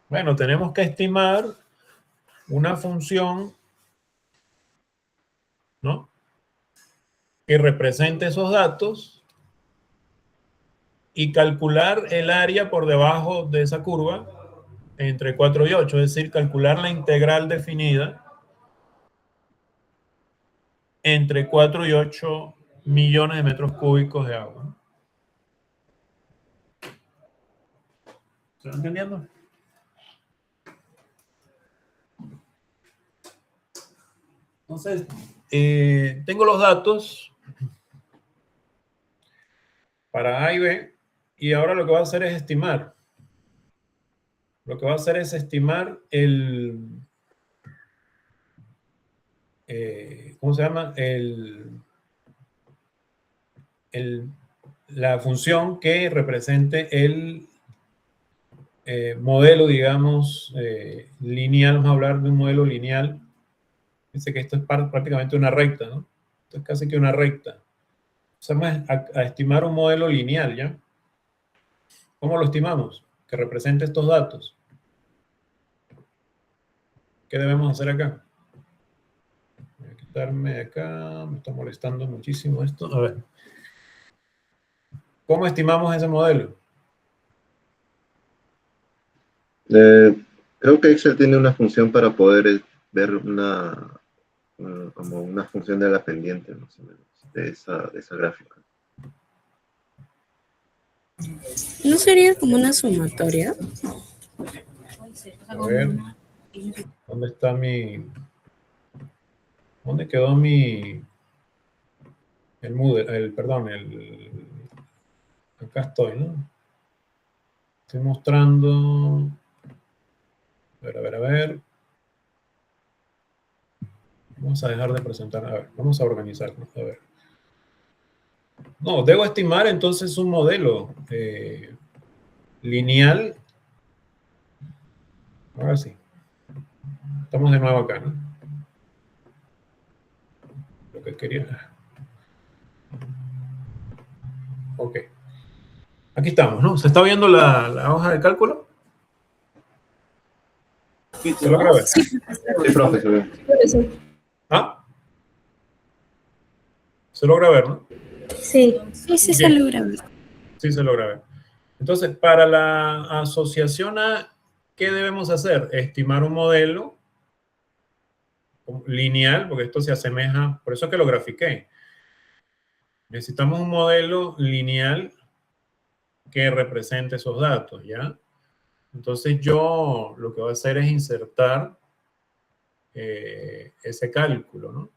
Bueno, tenemos que estimar una función, ¿no?, que represente esos datos y calcular el área por debajo de esa curva entre 4 y 8, es decir, calcular la integral definida entre 4 y 8 millones de metros cúbicos de agua. ¿Se va entendiendo? Entonces, tengo los datos para A y B, y ahora lo que voy a hacer es estimar. Lo que va a hacer es estimar ¿cómo se llama? La función que represente el modelo, digamos, lineal. Vamos a hablar de un modelo lineal. Dice que esto es prácticamente una recta, ¿no? Esto es casi que una recta. Vamos a estimar un modelo lineal, ¿ya? ¿Cómo lo estimamos? Que represente estos datos. ¿Qué debemos hacer acá? Voy a quitarme de acá. Me está molestando muchísimo esto. A ver. ¿Cómo estimamos ese modelo? Creo que Excel tiene una función para poder ver como una función de la pendiente, más o menos, de esa gráfica. ¿No sería como una sumatoria? A ver. ¿Dónde está mi... ¿Dónde quedó mi... El Moodle, perdón, acá estoy, ¿no? Estoy mostrando... A ver. Vamos a dejar de presentar. A ver, vamos a organizarnos. A ver. No, debo estimar entonces un modelo lineal. Ahora sí. Estamos de nuevo acá, ¿no? Lo que quería. Ok. Aquí estamos, ¿no? ¿Se está viendo la hoja de cálculo? ¿Se logra ver? Sí, profesor. ¿Ah? Se logra ver, ¿no? Sí. Sí, sí se logra ver. Sí, se logra ver. Entonces, para la asociación A, ¿qué debemos hacer? Estimar un modelo lineal, porque esto se asemeja, por eso es que lo grafiqué. Necesitamos un modelo lineal que represente esos datos, ¿ya? Entonces yo lo que voy a hacer es insertar ese cálculo, ¿no?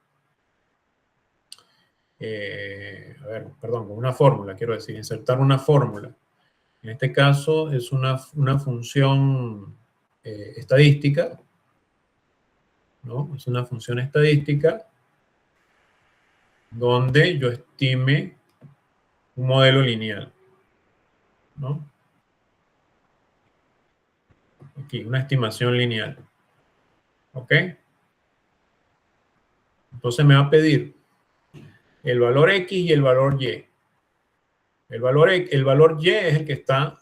A ver, perdón, con una fórmula, quiero decir, insertar una fórmula. En este caso es una función estadística, ¿no? Es una función estadística donde yo estime un modelo lineal, ¿no? Aquí, una estimación lineal. ¿Ok? Entonces me va a pedir el valor X y el valor Y. El valor Y es el que está...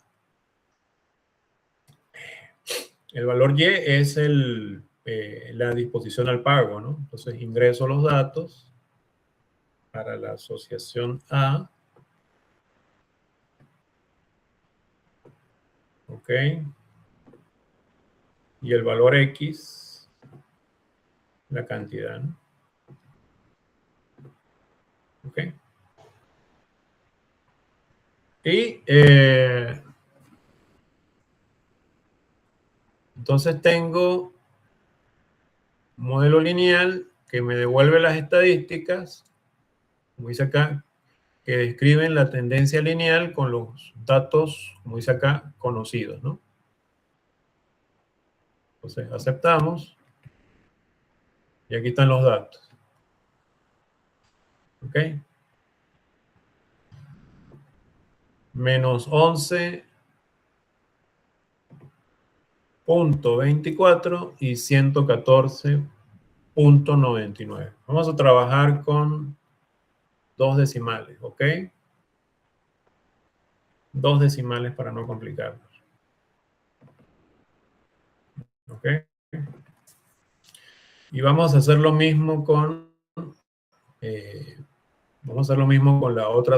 El valor Y es la disposición al pago, ¿no? Entonces ingreso los datos para la asociación A. ¿Ok? Y el valor X, la cantidad, ¿no? ¿Ok? Y entonces tengo un modelo lineal que me devuelve las estadísticas, como dice acá, que describen la tendencia lineal con los datos, como dice acá, conocidos, ¿no? Entonces aceptamos y aquí están los datos. ¿Ok? Menos 11.24 y 114.99. Vamos a trabajar con dos decimales, ¿ok? Dos decimales para no complicarnos. ¿Ok? Y vamos a hacer lo mismo con la otra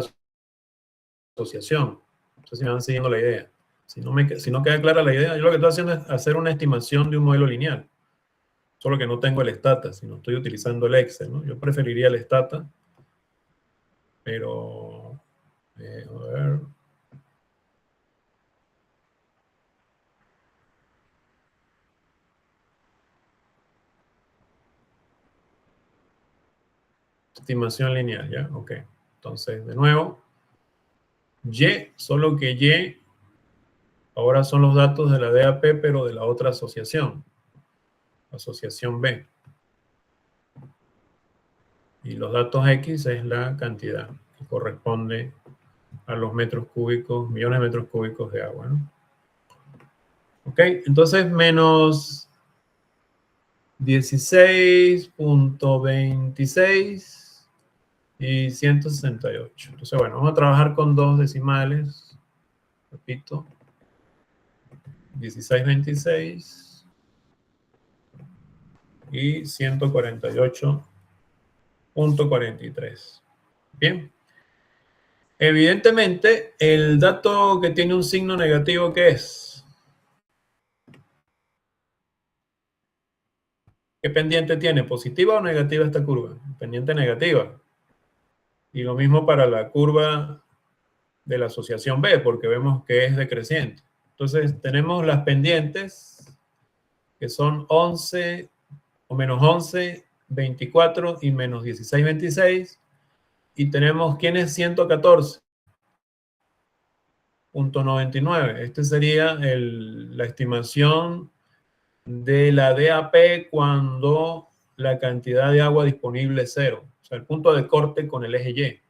asociación. No sé si me van siguiendo la idea. Si no queda clara la idea, yo lo que estoy haciendo es hacer una estimación de un modelo lineal. Solo que no tengo el stata, sino estoy utilizando el Excel, ¿no? Yo preferiría el stata, pero a ver. estimación lineal, ¿ya? Ok. Entonces, de nuevo, Y, solo que Y ahora son los datos de la DAP, pero de la otra asociación, asociación B. Y los datos X es la cantidad que corresponde a los metros cúbicos, millones de metros cúbicos de agua, ¿no? Ok, entonces menos 16.26 y 168. Entonces, bueno, vamos a trabajar con dos decimales. Repito, 16.26 y 148.43. Bien. Evidentemente, el dato que tiene un signo negativo, ¿qué es? ¿Qué pendiente tiene? ¿Positiva o negativa esta curva? Pendiente negativa. Y lo mismo para la curva de la asociación B, porque vemos que es decreciente. Entonces, tenemos las pendientes, que son 11 o menos 11, 24 y menos 16, 26. Y tenemos, ¿quién es 114.99? Este sería la estimación de la DAP cuando la cantidad de agua disponible es 0. O sea, el punto de corte con el eje Y.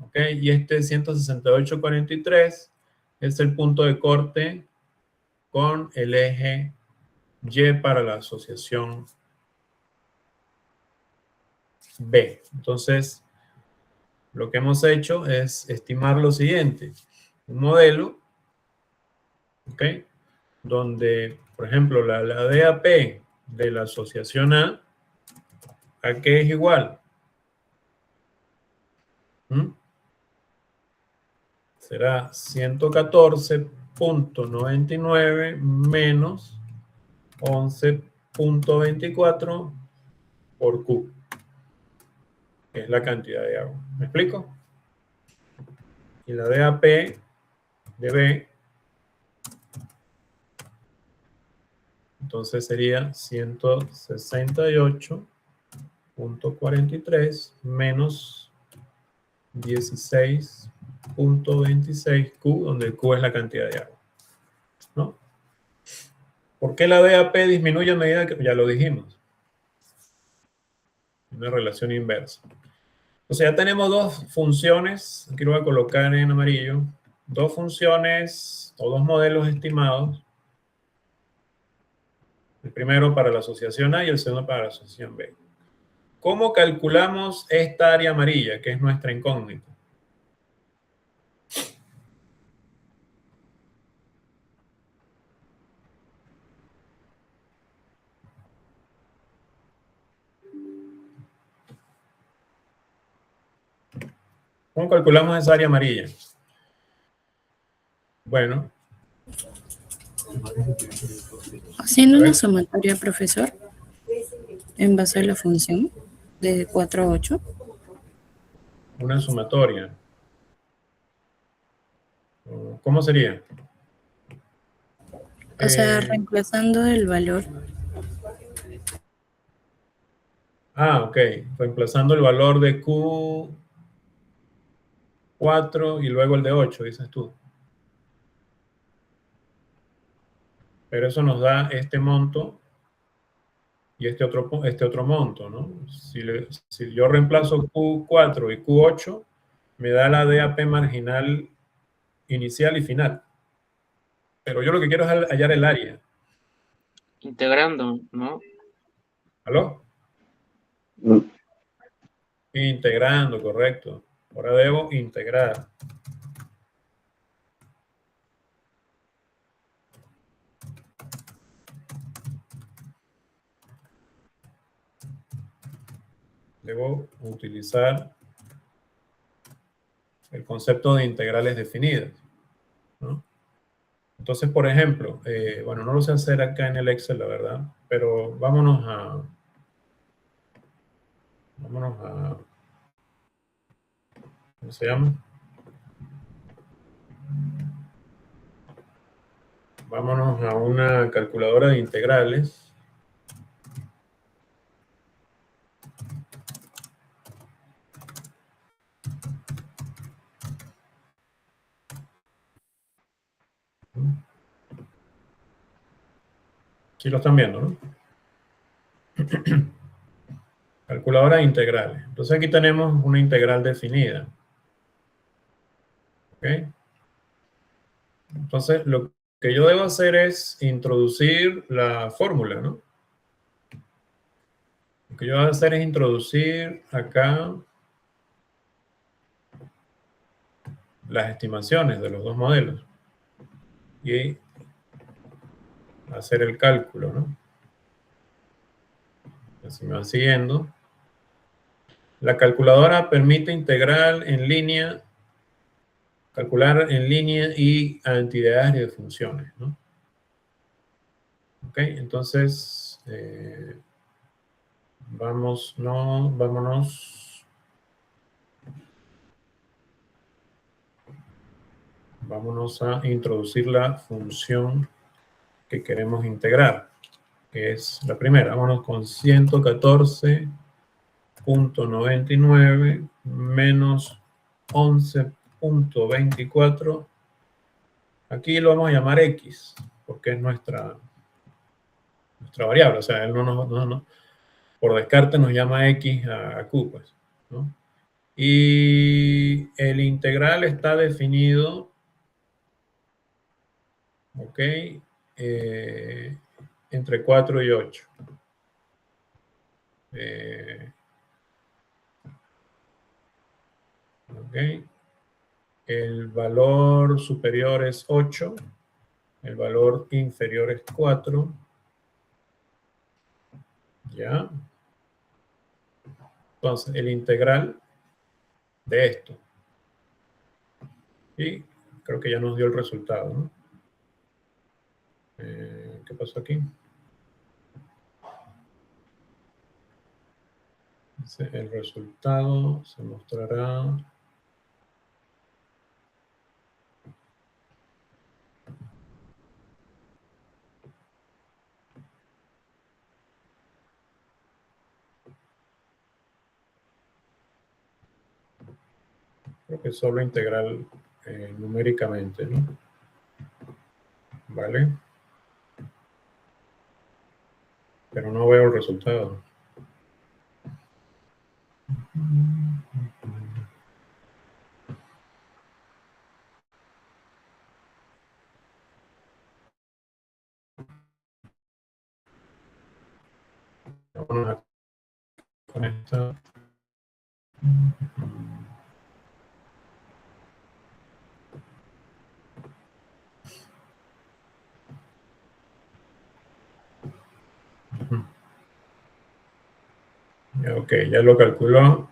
¿Ok? Y este 168.43 es el punto de corte con el eje Y para la asociación B. Entonces, lo que hemos hecho es estimar lo siguiente. Un modelo, ¿ok? Donde, por ejemplo, la DAP de la asociación ¿a qué es igual? Será 114.99 menos 11.24 por Q, que es la cantidad de agua. ¿Me explico? Y la DAP de B, entonces sería 168.43 menos 16.26 Q, donde Q es la cantidad de agua, ¿no? ¿Por qué la DAP disminuye a medida que, ya lo dijimos, una relación inversa? O sea, ya tenemos dos funciones, aquí lo voy a colocar en amarillo, dos funciones o dos modelos estimados, el primero para la asociación A y el segundo para la asociación B. ¿Cómo calculamos esta área amarilla, que es nuestra incógnita? ¿Cómo calculamos esa área amarilla? Bueno. Haciendo una sumatoria, profesor, en base a la función de 4 a 8. Una sumatoria. ¿Cómo sería? O sea, reemplazando el valor. Ok. Reemplazando el valor de Q4 y luego el de 8, dices tú. Pero eso nos da este monto y este otro monto, ¿no? Si yo reemplazo Q4 y Q8, me da la DAP marginal inicial y final. Pero yo lo que quiero es hallar el área. Integrando, ¿no? ¿Aló? Integrando, correcto. Ahora debo integrar. Debo utilizar el concepto de integrales definidas, ¿no? Entonces, por ejemplo, bueno, no lo sé hacer acá en el Excel, la verdad, pero vámonos a ¿cómo se llama? Vámonos a una calculadora de integrales. Sí lo están viendo, ¿no? Calculadora de integrales. Entonces aquí tenemos una integral definida. ¿Ok? Entonces lo que yo debo hacer es introducir la fórmula, ¿no? Lo que yo voy a hacer es introducir acá las estimaciones de los dos modelos y hacer el cálculo, ¿no? Así me van siguiendo. La calculadora permite integrar en línea, calcular en línea y entidades de funciones, ¿no? Ok, entonces vámonos a introducir la función que queremos integrar, que es la primera. Vámonos con 114.99 menos 11.24. Aquí lo vamos a llamar X, porque es nuestra variable. O sea, él no, por descarte nos llama X a Q, pues, ¿no? Y el integral está definido, ok, entre 4 y 8. Ok. El valor superior es 8, el valor inferior es 4. ¿Ya? Entonces, el integral de esto. Y creo que ya nos dio el resultado, ¿no? ¿Qué pasó aquí? El resultado se mostrará. Creo que solo integral numéricamente, ¿no? ¿Vale? Pero no veo el resultado. Vamos a conectar. Ok, ya lo calculó.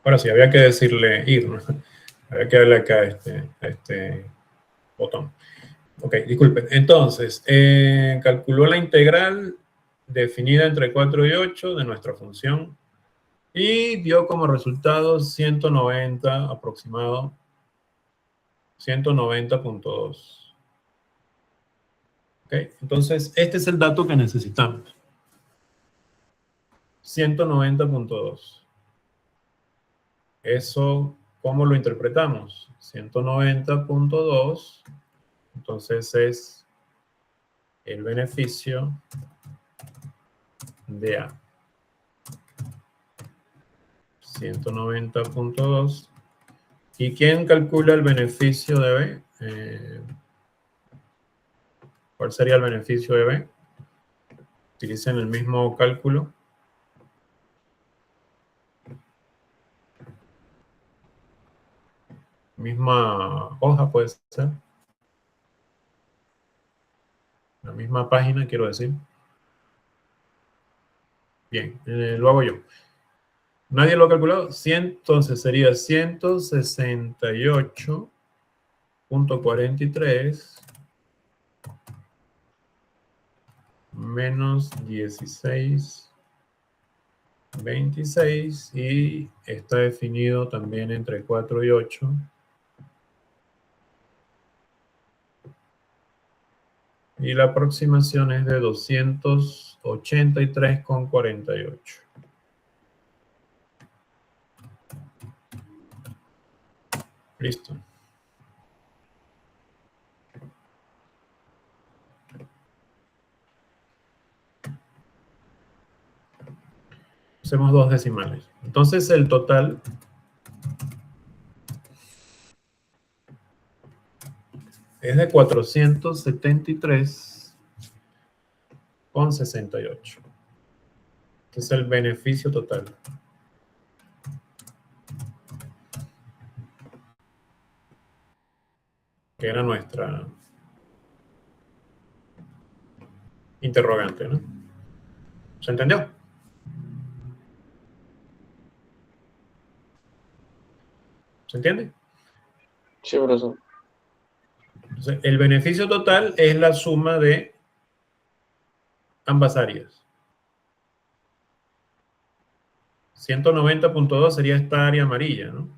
Ahora sí, había que decirle ir, ¿no? Había que darle acá a este botón. Ok, disculpen. Entonces, calculó la integral definida entre 4 y 8 de nuestra función y dio como resultado 190 aproximado, 190.2. Ok, entonces este es el dato que necesitamos. 190.2. Eso, ¿cómo lo interpretamos? 190.2, entonces es el beneficio de A. 190.2. ¿Y quién calcula el beneficio de B? ¿Cuál sería el beneficio de B? Utilicen el mismo cálculo. Misma hoja puede ser. La misma página, quiero decir. Bien, lo hago yo. ¿Nadie lo ha calculado? Entonces sería 168.43 menos 16.26 y está definido también entre 4 y 8. Y la aproximación es de 283.48. Listo. hacemos 2 decimales. Entonces el total es de 473,68. Este es el beneficio total. Que era nuestra interrogante, ¿no? ¿Se entendió? ¿Se entiende? Sí, profesor. Entonces, el beneficio total es la suma de ambas áreas. 190.2 sería esta área amarilla, ¿no?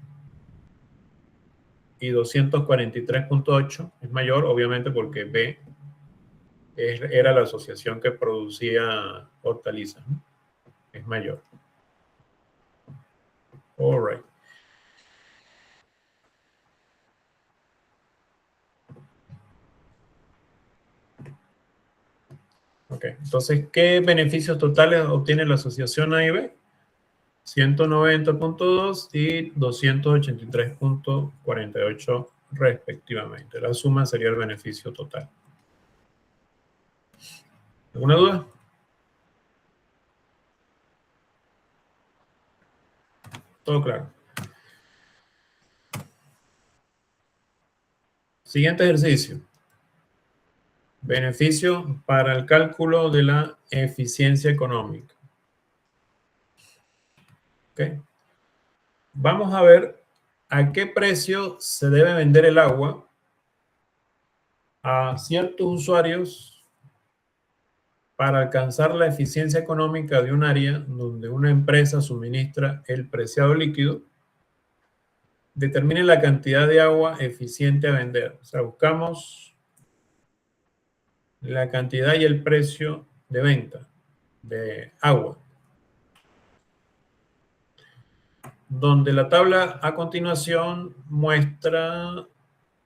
Y 243.8 es mayor, obviamente, porque B era la asociación que producía hortalizas, ¿no? Es mayor. All right. Ok, entonces, ¿qué beneficios totales obtiene la asociación A y B? 190.2 y 283.48 respectivamente. La suma sería el beneficio total. ¿Alguna duda? Todo claro. Siguiente ejercicio. Beneficio para el cálculo de la eficiencia económica. ¿Okay? Vamos a ver a qué precio se debe vender el agua a ciertos usuarios para alcanzar la eficiencia económica de un área donde una empresa suministra el preciado líquido. Determine la cantidad de agua eficiente a vender. O sea, buscamos la cantidad y el precio de venta de agua. Donde la tabla a continuación muestra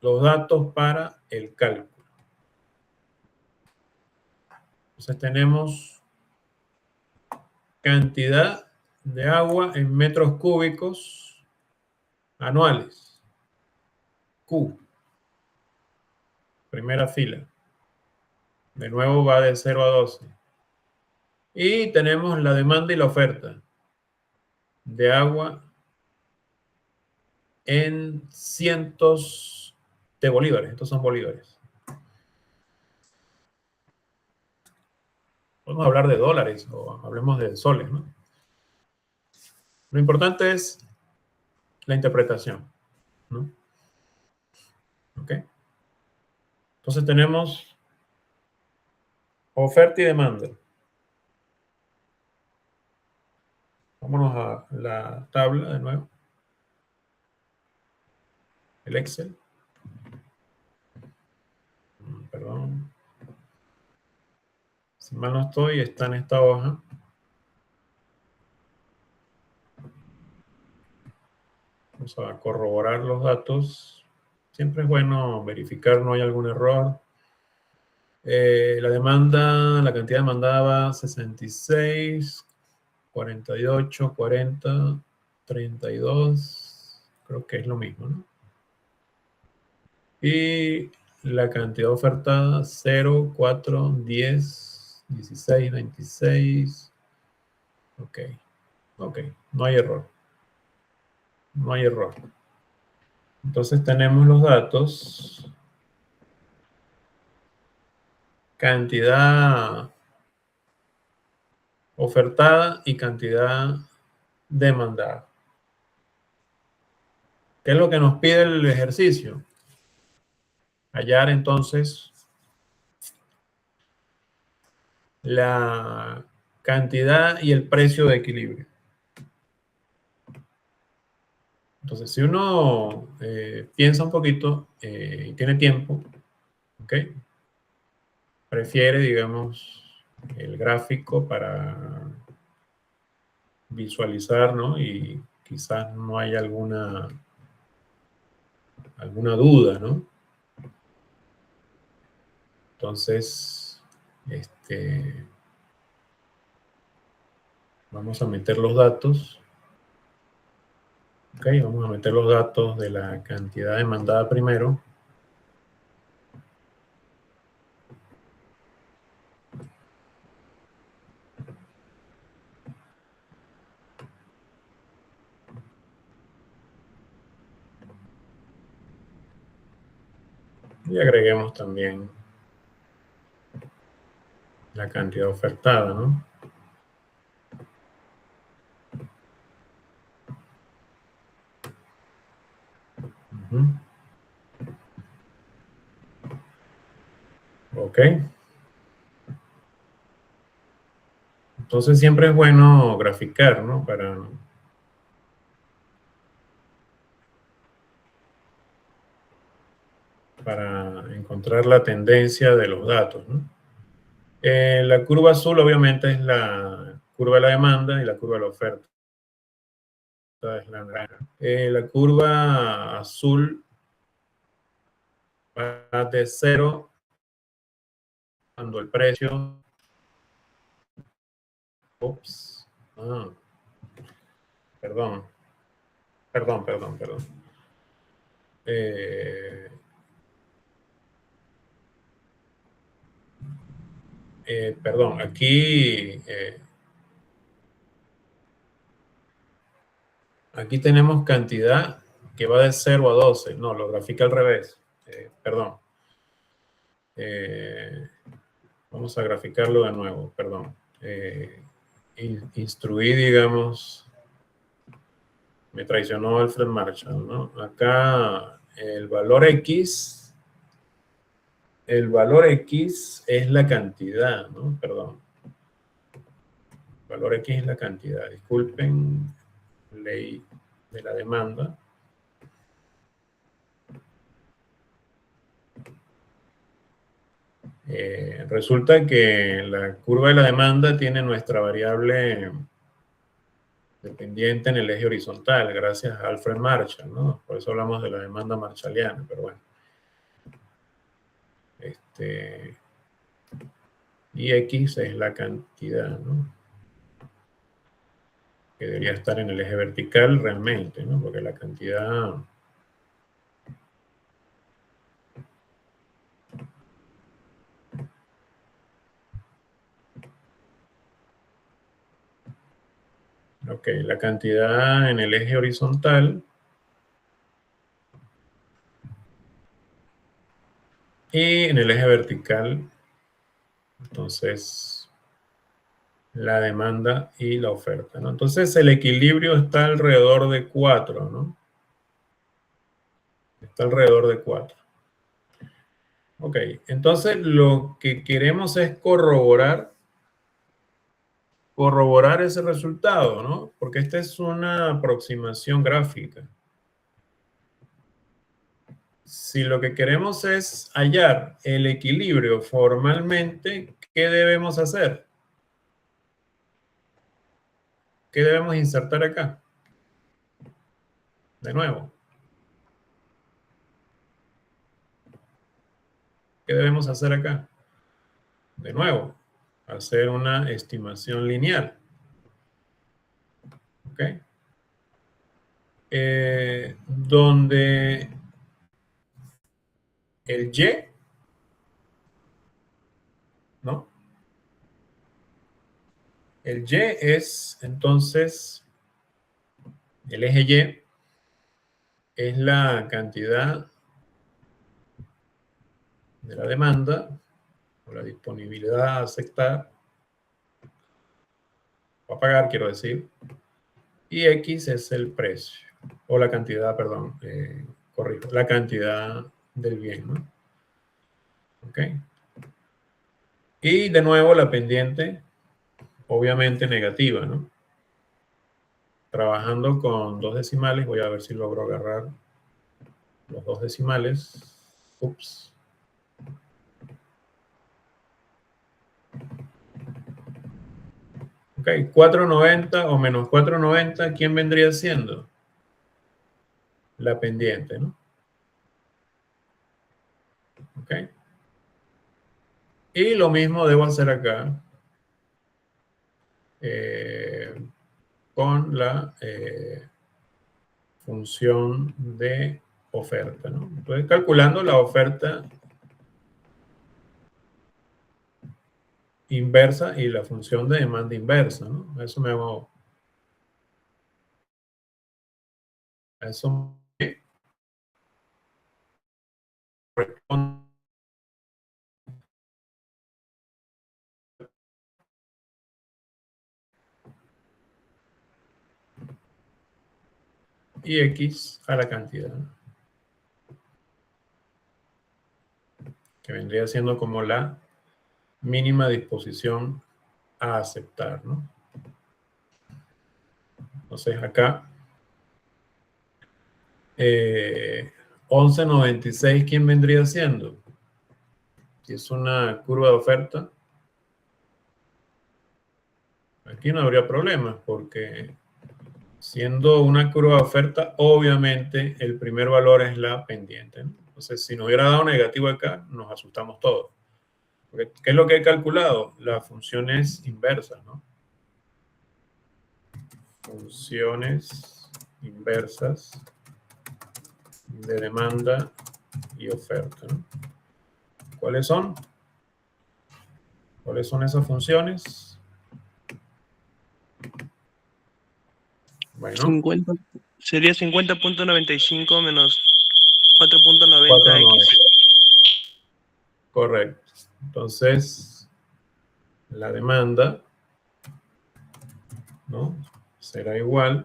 los datos para el cálculo. Entonces tenemos cantidad de agua en metros cúbicos anuales. Q. Primera fila. De nuevo va de 0 a 12. Y tenemos la demanda y la oferta de agua en cientos de bolívares. Estos son bolívares. Podemos hablar de dólares o hablemos de soles, ¿no? Lo importante es la interpretación, ¿no? ¿Ok? Entonces tenemos oferta y demanda. Vámonos a la tabla de nuevo. El Excel. Perdón. Si mal no estoy, está en esta hoja. Vamos a corroborar los datos. Siempre es bueno verificar, no hay algún error. La demanda, la cantidad demandada, 66, 48, 40, 32. Creo que es lo mismo, ¿no? Y la cantidad ofertada, 0, 4, 10, 16, 26. Ok, ok, no hay error. No hay error. Entonces tenemos los datos. Cantidad ofertada y cantidad demandada. ¿Qué es lo que nos pide el ejercicio? Hallar entonces la cantidad y el precio de equilibrio. Entonces, si uno piensa un poquito y tiene tiempo, ¿ok? Prefiere, digamos, el gráfico para visualizar, ¿no? Y quizás no haya alguna duda, ¿no? Entonces, Vamos a meter los datos. Ok, vamos a meter los datos de la cantidad demandada primero. Y agreguemos también la cantidad ofertada, ¿no? Ujú. Ok. Entonces siempre es bueno graficar, ¿no? Para encontrar la tendencia de los datos, ¿no? La curva azul obviamente es la curva de la demanda y la curva de la oferta. Esta es la naranja. La curva azul va de 0 cuando el precio... Ups. Ah, perdón. Perdón. Perdón, aquí tenemos cantidad que va de 0 a 12. No, lo grafica al revés. Perdón. Vamos a graficarlo de nuevo, perdón. Instruí, digamos, me traicionó Alfred Marshall, ¿no? Acá el valor X es la cantidad, ¿no? Perdón. El valor X es la cantidad. Disculpen, ley de la demanda. Resulta que la curva de la demanda tiene nuestra variable dependiente en el eje horizontal, gracias a Alfred Marshall, ¿no? Por eso hablamos de la demanda marshalliana, pero bueno. Y X es la cantidad, ¿no? Que debería estar en el eje vertical realmente, ¿no? Porque la cantidad... Ok, la cantidad en el eje horizontal y en el eje vertical, entonces, la demanda y la oferta, ¿no? Entonces, el equilibrio está alrededor de 4, ¿no? Está alrededor de 4. Ok, entonces lo que queremos es corroborar ese resultado, ¿no? Porque esta es una aproximación gráfica. Si lo que queremos es hallar el equilibrio formalmente, ¿qué debemos hacer? ¿Qué debemos insertar acá? De nuevo. ¿Qué debemos hacer acá? De nuevo, hacer una estimación lineal. ¿Ok? Donde el Y, ¿no? El Y es, entonces, el eje Y es la cantidad de la demanda o la disponibilidad a aceptar o a pagar, quiero decir, y X es el precio, o la cantidad, perdón, corrijo, la cantidad del bien, ¿no? ¿Ok? Y de nuevo la pendiente, obviamente negativa, ¿no? Trabajando con 2 decimales, voy a ver si logro agarrar los 2 decimales. Ups. Ok, 4.90 o menos 4.90, ¿quién vendría siendo? La pendiente, ¿no? Ok. Y lo mismo debo hacer acá. con la función de oferta, ¿no? Entonces, calculando la oferta inversa y la función de demanda inversa, ¿no? Eso me hago. Eso me corresponde. Y X a la cantidad, que vendría siendo como la mínima disposición a aceptar, ¿no? Entonces acá 11.96, ¿quién vendría siendo? Si es una curva de oferta, aquí no habría problemas, porque siendo una curva de oferta, obviamente el primer valor es la pendiente, ¿no? Entonces, si nos hubiera dado negativo acá, nos asustamos todos. Porque, ¿qué es lo que he calculado? Las funciones inversas, ¿no? Funciones inversas de demanda y oferta, ¿no? ¿Cuáles son? ¿Cuáles son esas funciones? Bueno, 50, sería 50.95 menos 4.90x. correcto. Entonces, la demanda, ¿no? Será igual,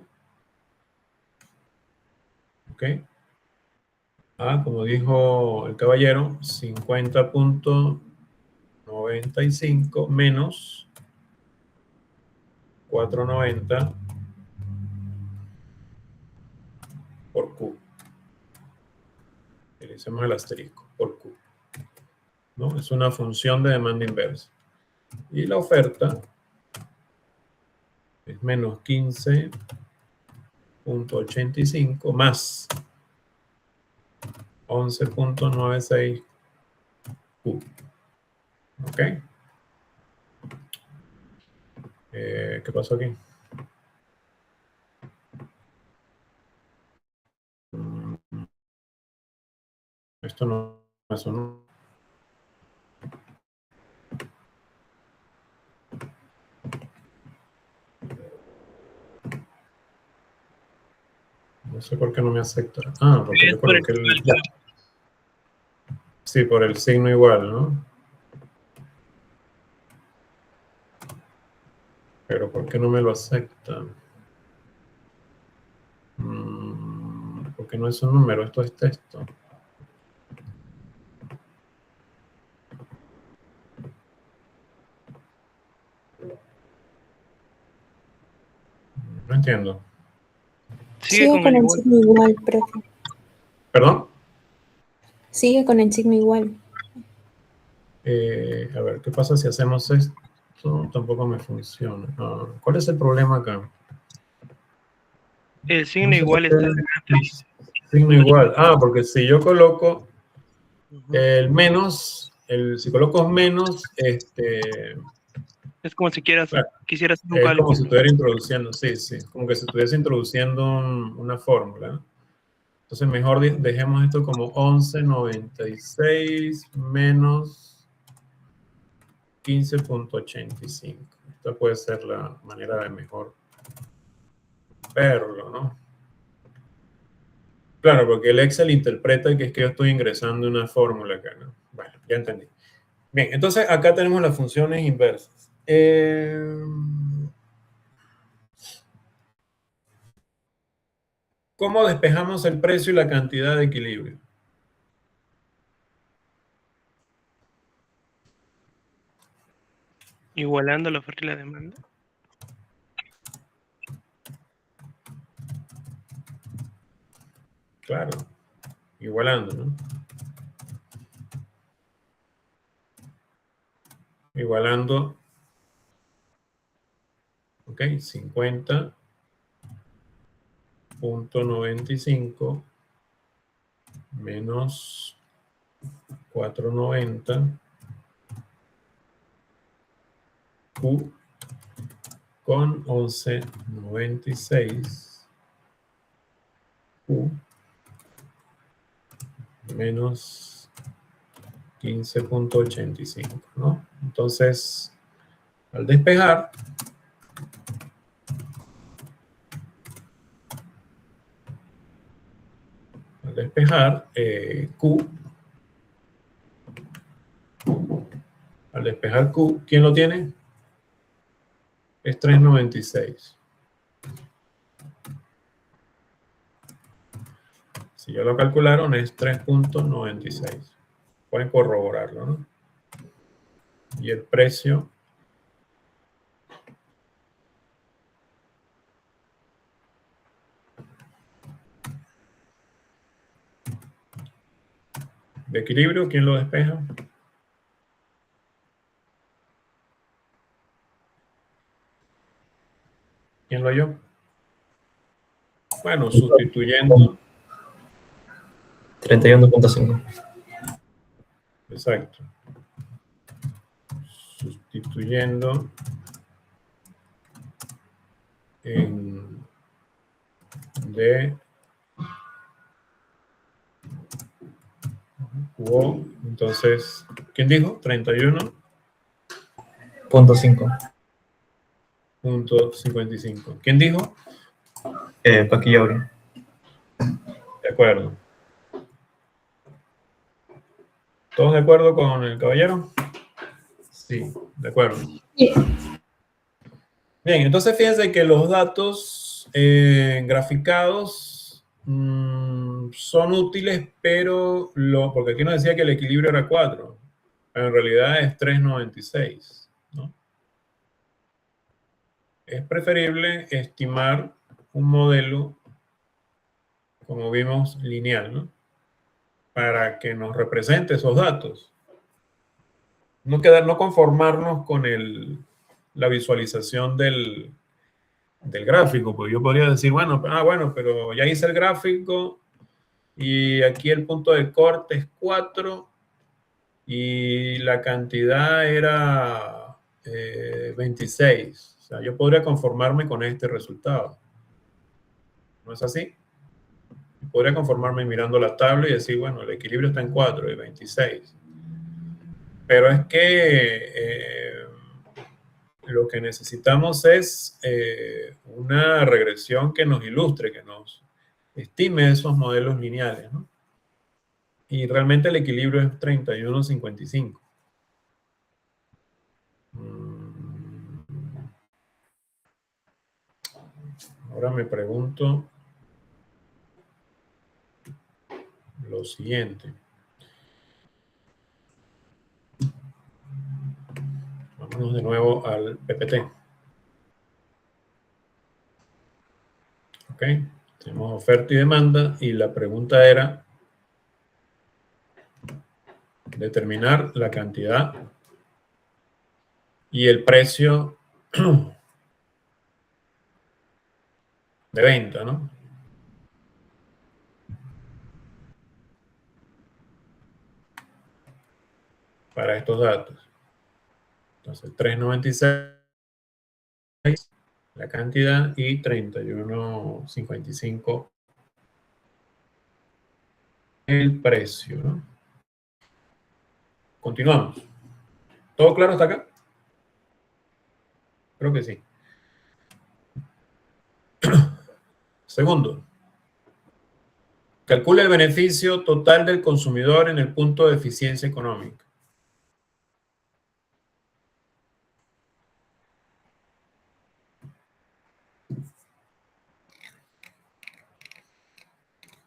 ¿ok? A, como dijo el caballero, 50.95 menos 490 por Q. Utilicemos el asterisco, por Q, ¿no? Es una función de demanda inversa. Y la oferta es menos 15.85 más 11.96 Q. ¿Ok? ¿Qué pasó aquí? Esto no, eso no. No sé por qué no me acepta. Ah, porque yo coloqué el... Sí, por el signo igual, ¿no? Pero ¿por qué no me lo acepta? Porque no es un número, esto es texto. No entiendo. Sigue con el igual. signo igual, profe. ¿Perdón? Sigue con el signo igual. A ver, ¿qué pasa si hacemos esto? Tampoco me funciona. ¿Cuál es el problema acá? El signo No sé igual por está qué signo igual. Porque si yo coloco Ujú. el menos, si coloco menos, Es como si claro, quisieras hacer un es como cálculo. si estuviera introduciendo, sí, como que si estuviese introduciendo una fórmula, ¿no? Entonces mejor dejemos esto como 11.96 menos 15.85. Esta puede ser la manera de mejor verlo, ¿no? Claro, porque el Excel interpreta que es que yo estoy ingresando una fórmula acá, ¿no? Bueno, ya entendí. Bien, entonces acá tenemos las funciones inversas. ¿Cómo despejamos el precio y la cantidad de equilibrio? Igualando la oferta y la demanda. Claro, igualando, ¿no? Igualando, ok, 50.95 menos 490 Q con 11.96 Q menos 15.85, ¿no? Entonces, al despejar, Q, al despejar Q, ¿quién lo tiene? Es 3.96. Si ya lo calcularon, es 3.96. Pueden corroborarlo, ¿no? Y el precio de equilibrio, ¿quién lo despeja? ¿Quién lo halló? Bueno, sustituyendo. 31.5. Exacto. Sustituyendo en D QO. Entonces, ¿quién dijo? 31.55. ¿Quién dijo? Paquillauri. De acuerdo. ¿Todos de acuerdo con el caballero? Sí, de acuerdo. Bien, entonces fíjense que los datos graficados son útiles, pero porque aquí nos decía que el equilibrio era 4, pero en realidad es 3.96, ¿no? Es preferible estimar un modelo, como vimos, lineal, ¿no? Para que nos represente esos datos. No conformarnos con la visualización del gráfico, pues yo podría decir, bueno, pero ya hice el gráfico y aquí el punto de corte es 4 y la cantidad era 26. O sea, yo podría conformarme con este resultado. ¿No es así? Podría conformarme mirando la tabla y decir, bueno, el equilibrio está en 4 y 26. Pero es que lo que necesitamos es una regresión que nos ilustre, que nos estime esos modelos lineales, ¿no? Y realmente el equilibrio es 31.55. Ahora me pregunto lo siguiente. Vámonos de nuevo al PPT. Ok, tenemos oferta y demanda y la pregunta era determinar la cantidad y el precio de venta, ¿no? Para estos datos. Entonces, 3.96 la cantidad y 31.55 el precio, ¿no? Continuamos. ¿Todo claro hasta acá? Creo que sí. Segundo, calcula el beneficio total del consumidor en el punto de eficiencia económica.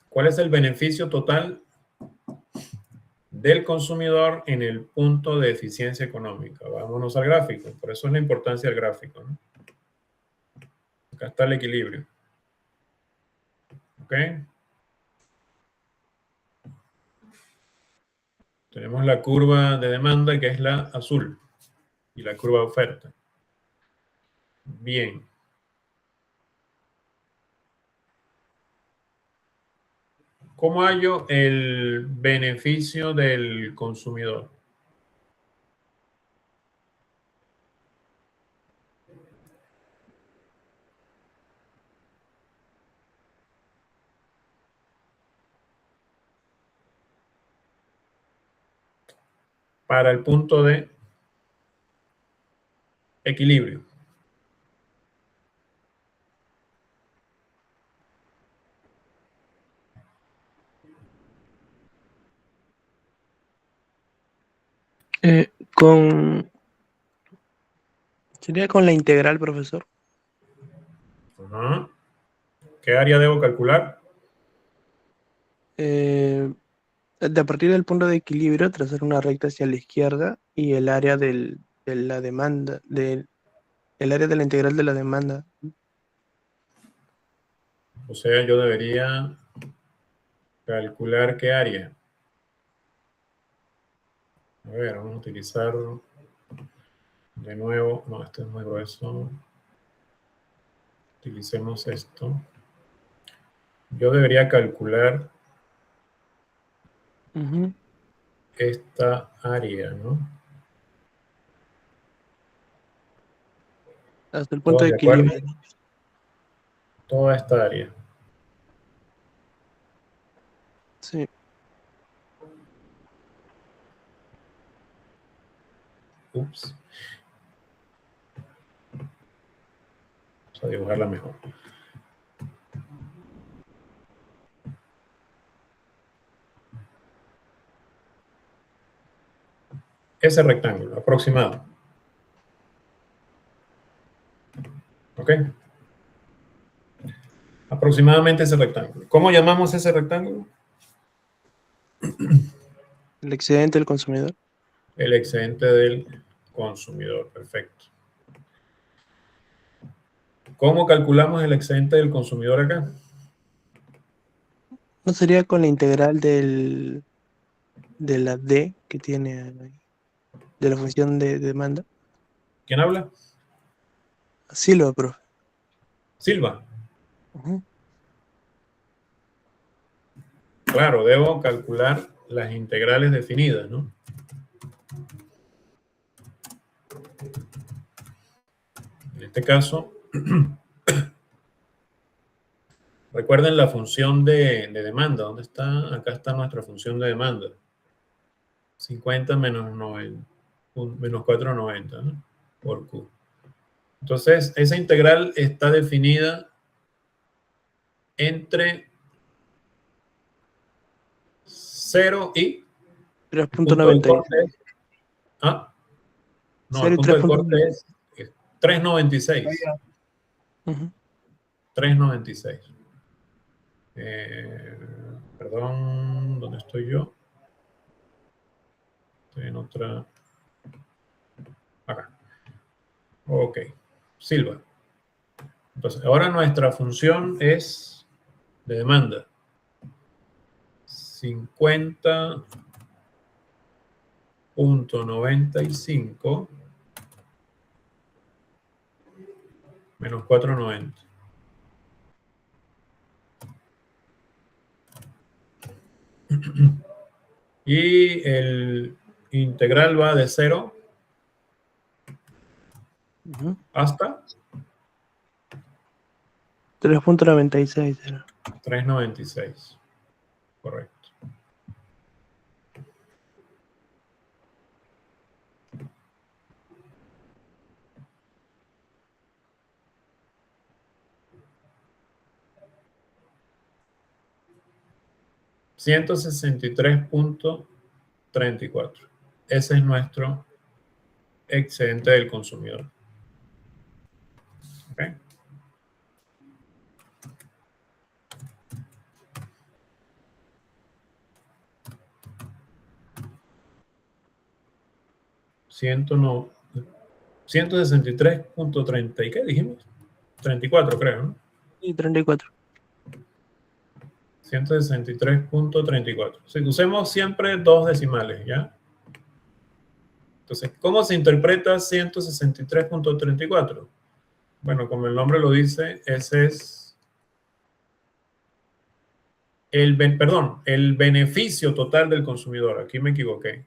¿Cuál es el beneficio total del consumidor en el punto de eficiencia económica? Vámonos al gráfico. Por eso es la importancia del gráfico, ¿no? Acá está el equilibrio. ¿Ok? Tenemos la curva de demanda, que es la azul, y la curva de oferta. Bien. ¿Cómo hallo el beneficio del consumidor? para el punto de equilibrio. Sería con la integral, profesor. Ajá. ¿Qué área debo calcular? De a partir del punto de equilibrio, trazar una recta hacia la izquierda y el área de la demanda, el área de la integral de la demanda. O sea, yo debería calcular qué área. A ver, vamos a utilizar de nuevo. No, este es muy grueso. Utilicemos esto. Yo debería calcular Ujú. esta área, ¿no? Hasta el punto ¿Todos de de acuerdo? equilibrio. Toda esta área. Sí. Ups. Vamos a dibujarla mejor. Ese rectángulo, aproximado. ¿Ok? Aproximadamente ese rectángulo. ¿Cómo llamamos ese rectángulo? El excedente del consumidor. El excedente del consumidor. Perfecto. ¿Cómo calculamos el excedente del consumidor acá? ¿No sería con la integral de la D que tiene ahí, de la función de demanda? ¿Quién habla? Silva, profe. Silva. Ujú. Claro, debo calcular las integrales definidas, ¿no? En este caso, recuerden la función de demanda. ¿Dónde está? Acá está nuestra función de demanda. 50 menos 90, menos 490, ¿no? Por Q. Entonces, esa integral está definida entre 0 y el punto de 3.96. corte es, ¿ah? No, el 0 y punto de corte 3.96. es 396. Ujú. 396. Perdón, ¿dónde estoy yo? Estoy en otra. Acá. Ok. Silva. Entonces, ahora nuestra función es de demanda. 50.95 menos 490. Y el integral va de 0 Ujú. hasta 3.96 era. 396. Correcto. $163.34. Ese es nuestro excedente del consumidor. ¿Ok? No, 163.30. ¿Y qué dijimos? 34, creo, ¿no? Y 34. 163.34. Si usemos siempre dos decimales, ¿ya? Entonces, ¿cómo se interpreta 163.34? Bueno, como el nombre lo dice, ese es el beneficio total del consumidor. Aquí me equivoqué.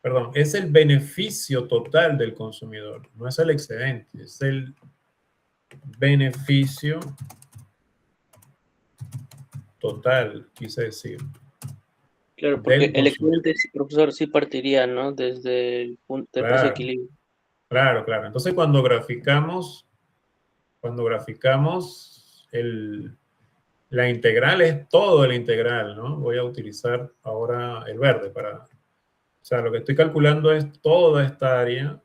Perdón, es el beneficio total del consumidor, no es el excedente, es el beneficio total, quise decir. Claro, porque del el consumidor. excedente, sí, profesor, sí partiría, ¿no? Desde el punto de precio de Claro, equilibrio. claro, claro. Entonces, cuando graficamos la integral es todo el integral, ¿no? Voy a utilizar ahora el verde para... O sea, lo que estoy calculando es toda esta área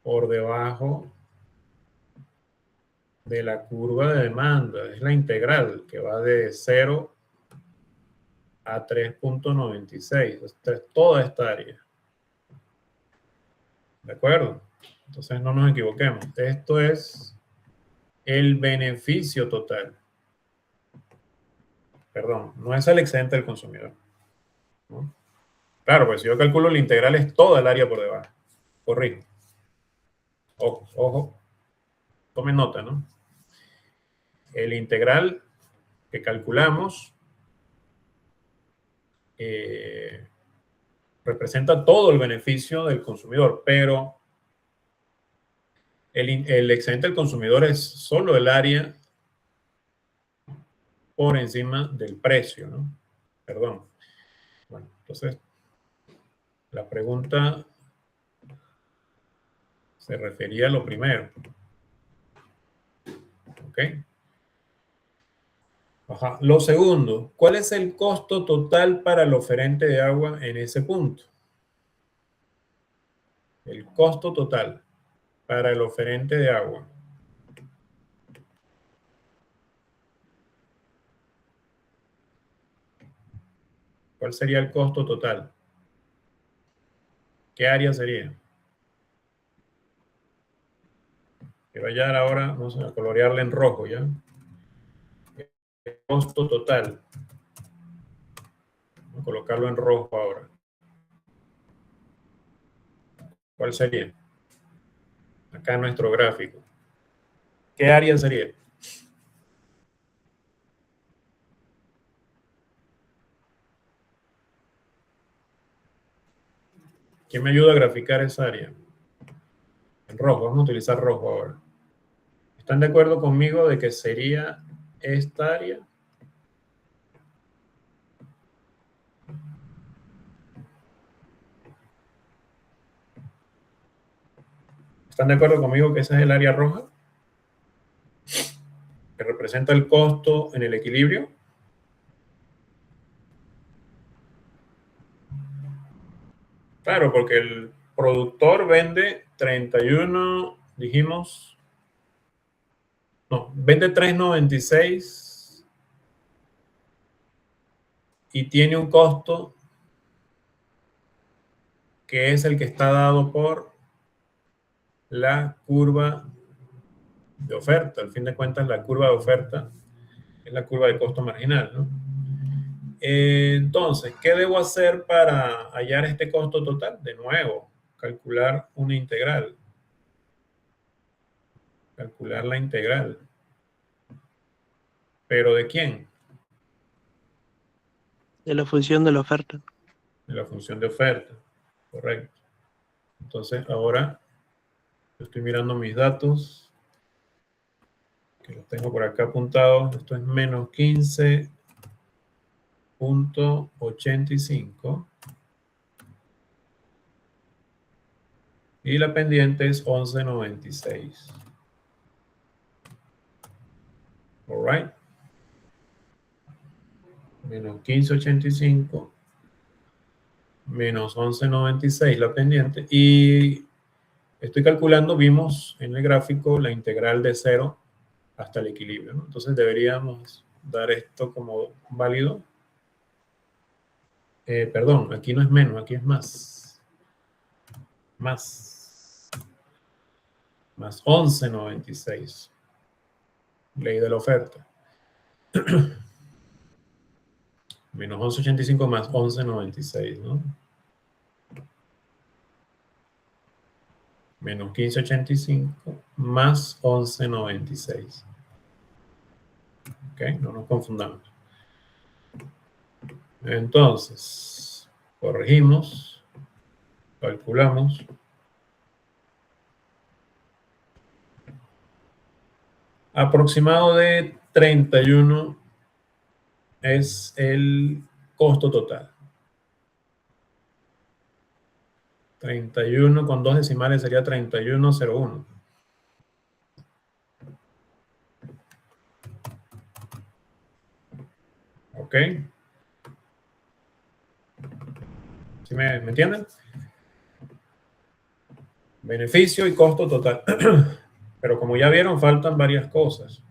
por debajo de la curva de demanda. Es la integral que va de 0 a 3.96. Esta es toda esta área. ¿De acuerdo? Entonces no nos equivoquemos. Esto es el beneficio total. Perdón, no es el excedente del consumidor, ¿no? Claro, pues si yo calculo la integral es toda el área por debajo. Corrijo. Ojo, ojo. Tomen nota, ¿no? El integral que calculamos representa todo el beneficio del consumidor, pero el excedente del consumidor es solo el área por encima del precio, ¿no? Perdón. Bueno, entonces, la pregunta se refería a lo primero. ¿Ok? Ajá. Lo segundo, ¿cuál es el costo total para el oferente de agua en ese punto? El costo total para el oferente de agua. ¿Cuál sería el costo total? ¿Qué área sería? Que vaya a dar ahora, vamos a colorearle en rojo, ¿ya? El costo total. Vamos a colocarlo en rojo ahora. ¿Cuál sería? Acá en nuestro gráfico. ¿Qué área sería? ¿Quién me ayuda a graficar esa área? En rojo, vamos a utilizar rojo ahora. ¿Están de acuerdo conmigo de que sería esta área? ¿Están de acuerdo conmigo que esa es el área roja? Que representa el costo en el equilibrio. Claro, porque el productor vende 31, dijimos, no, vende 3.96 y tiene un costo que es el que está dado por la curva de oferta. Al fin de cuentas, la curva de oferta es la curva de costo marginal, ¿no? Entonces, ¿qué debo hacer para hallar este costo total? De nuevo, calcular una integral. Calcular la integral. ¿Pero de quién? De la función de la oferta. De la función de oferta. Correcto. Entonces, ahora estoy mirando mis datos, que los tengo por acá apuntados. Esto es menos 15.85. Y la pendiente es 11.96. All right. Menos 15.85. Menos 11.96 la pendiente. Y estoy calculando, vimos en el gráfico, la integral de 0 hasta el equilibrio, ¿no? Entonces deberíamos dar esto como válido. Perdón, aquí no es menos, aquí es más. Más 11.96. Ley de la oferta. Menos 11.85 más 11.96, ¿no? Menos 15.85 más 11.96. ¿Ok? No nos confundamos. Entonces, corregimos, calculamos. Aproximado de 31 es el costo total. 31 con 2 decimales sería 31,01. ¿Ok? ¿Sí me entienden? Beneficio y costo total. Pero como ya vieron, faltan varias cosas.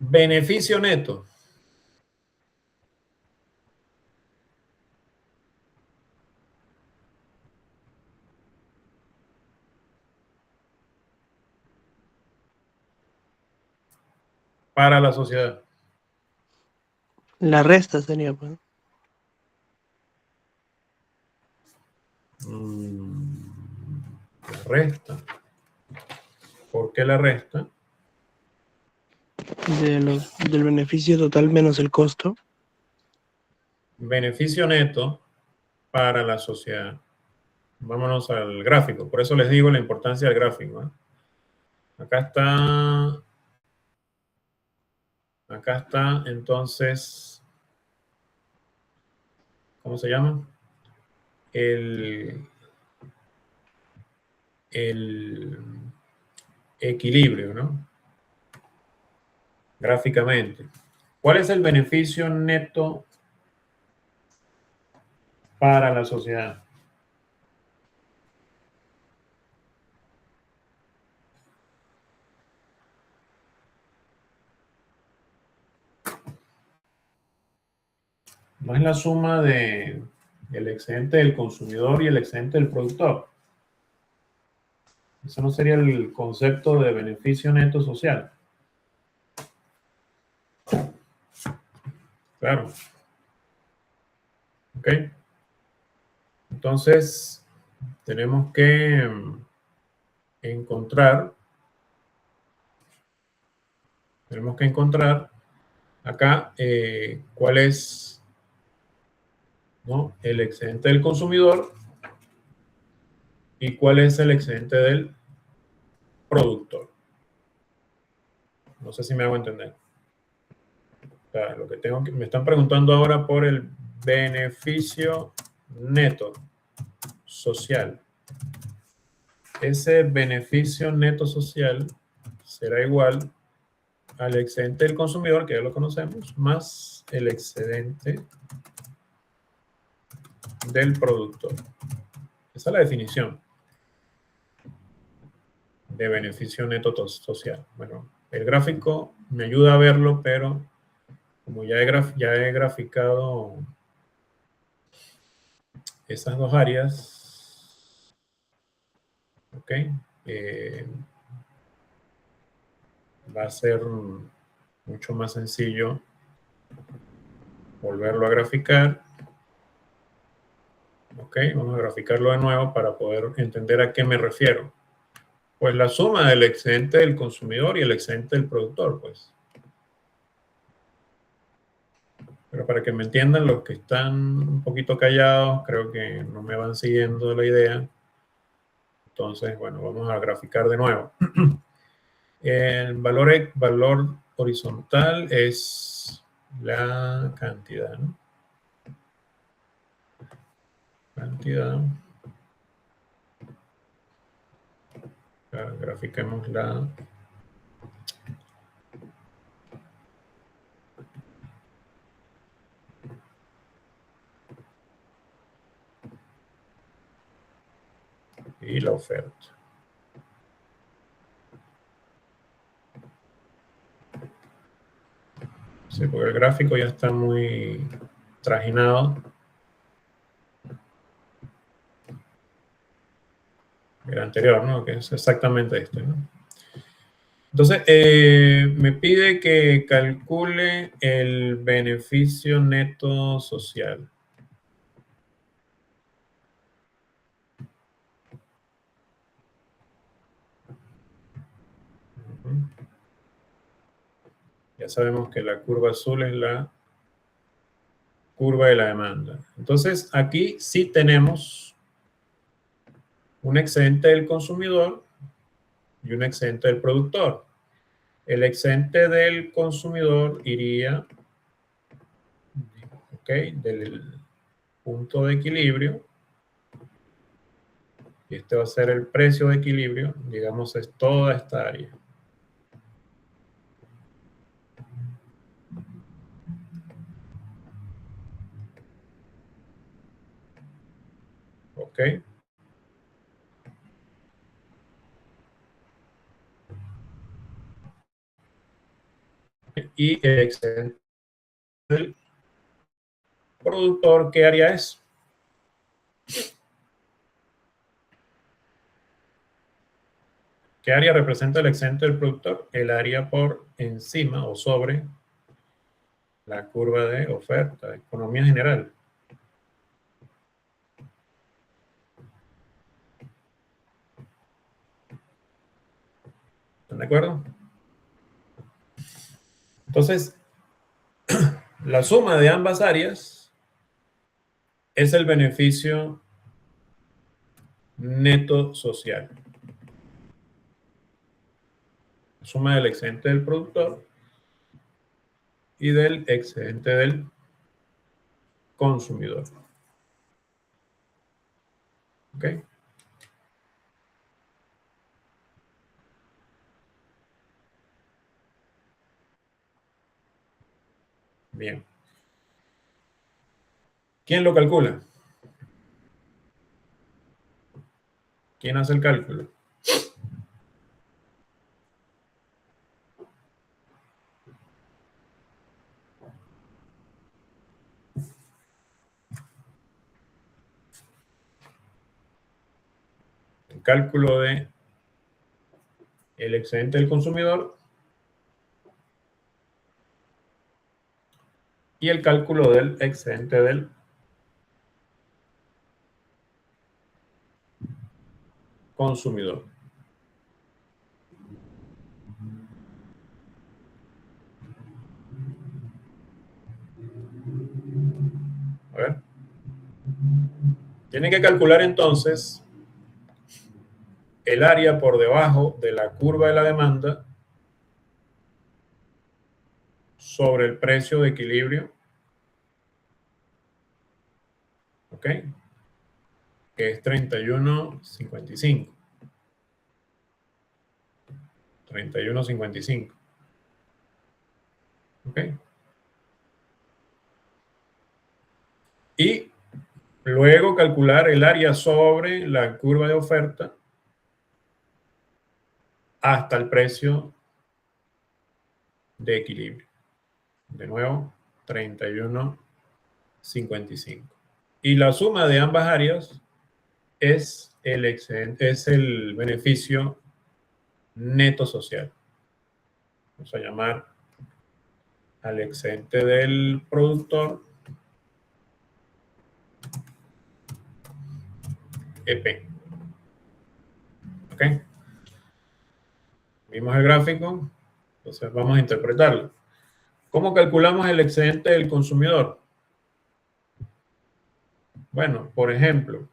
Beneficio neto. Para la sociedad. La resta sería, pues. La resta. ¿Por qué la resta? Del beneficio total menos el costo. Beneficio neto para la sociedad. Vámonos al gráfico. Por eso les digo la importancia del gráfico, ¿eh? Acá está, entonces, ¿cómo se llama? El equilibrio, ¿no? Gráficamente. ¿Cuál es el beneficio neto para la sociedad? No es la suma de el excedente del consumidor y el excedente del productor. Eso no sería el concepto de beneficio neto social. Claro. Ok. Entonces, tenemos que encontrar acá cuál es, ¿no?, el excedente del consumidor y cuál es el excedente del productor. No sé si me hago entender. O sea, lo que tengo que, me están preguntando ahora por el beneficio neto social. Ese beneficio neto social será igual al excedente del consumidor, que ya lo conocemos, más el excedente del productor. Esa es la definición de beneficio neto social. Bueno, el gráfico me ayuda a verlo, pero como ya he graficado esas dos áreas, ok, va a ser mucho más sencillo volverlo a graficar. Ok, vamos a graficarlo de nuevo para poder entender a qué me refiero. Pues la suma del excedente del consumidor y el excedente del productor, pues. Pero para que me entiendan los que están un poquito callados, creo que no me van siguiendo la idea. Entonces, bueno, vamos a graficar de nuevo. El valor horizontal es la cantidad, ¿no? Cantidad. Grafiquemos la... y la oferta. Sí, porque el gráfico ya está muy trajinado. El anterior, ¿no? Que es exactamente este, ¿no? Entonces, me pide que calcule el beneficio neto social. Ya sabemos que la curva azul es la curva de la demanda. Entonces, aquí sí tenemos un excedente del consumidor y un excedente del productor. el excedente del consumidor iría, ok, del punto de equilibrio, y este va a ser el precio de equilibrio, digamos, es toda esta área. Ok. Y el excedente del productor, ¿qué área es? ¿Qué área representa el excedente del productor? El área por encima o sobre la curva de oferta, economía general. ¿Están de acuerdo? Entonces, la suma de ambas áreas es el beneficio neto social. La suma del excedente del productor y del excedente del consumidor. ¿Ok? Bien. ¿Quién lo calcula? ¿Quién hace el cálculo? El cálculo de el excedente del consumidor y el cálculo del excedente del consumidor. A ver. Tienen que calcular entonces el área por debajo de la curva de la demanda sobre el precio de equilibrio, ¿ok? Que es 31.55. 31.55. ¿Ok? Y luego calcular el área sobre la curva de oferta hasta el precio de equilibrio. De nuevo, 31.55. Y la suma de ambas áreas es el excedente, es el beneficio neto social. Vamos a llamar al excedente del productor EP. ¿Ok? Vimos el gráfico, entonces vamos a interpretarlo. ¿Cómo calculamos el excedente del consumidor? Bueno, por ejemplo,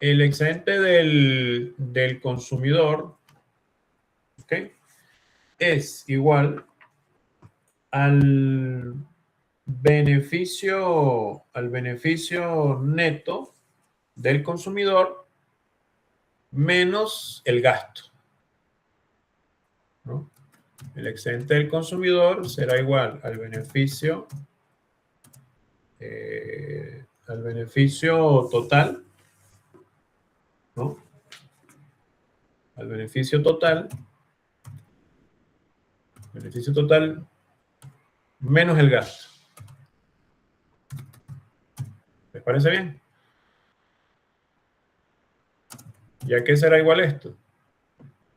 el excedente del consumidor, ¿ok?, es igual al beneficio neto del consumidor menos el gasto, ¿no? El excedente del consumidor será igual al beneficio total, ¿no? Al beneficio total menos el gasto. ¿Les parece bien? ¿Y a qué será igual esto?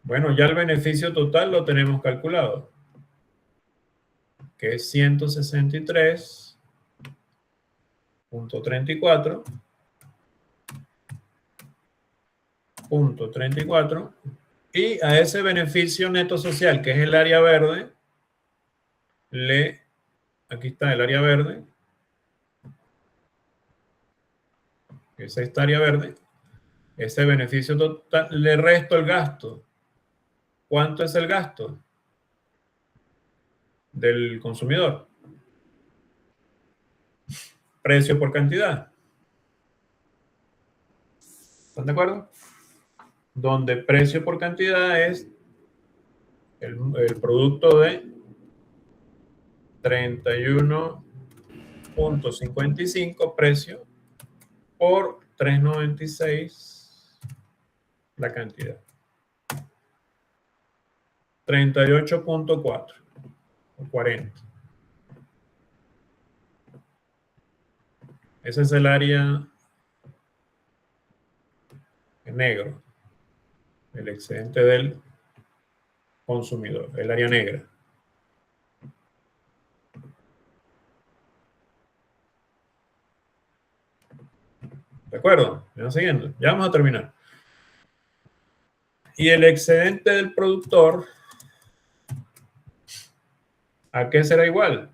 Bueno, ya el beneficio total lo tenemos calculado, que es 163.34. Y a ese beneficio neto social, que es el área verde, aquí está el área verde, que es esta área verde, ese beneficio total, le resto el gasto. ¿Cuánto es el gasto? del consumidor. Precio por cantidad. ¿Están de acuerdo? Donde precio por cantidad es el producto de 31.55 precio por 3.96 la cantidad. 38.4 o 40. Ese es el área en negro, el excedente del consumidor, el área negra. ¿De acuerdo? ¿Me van siguiendo? Ya vamos a terminar. Y el excedente del productor, ¿a qué será igual?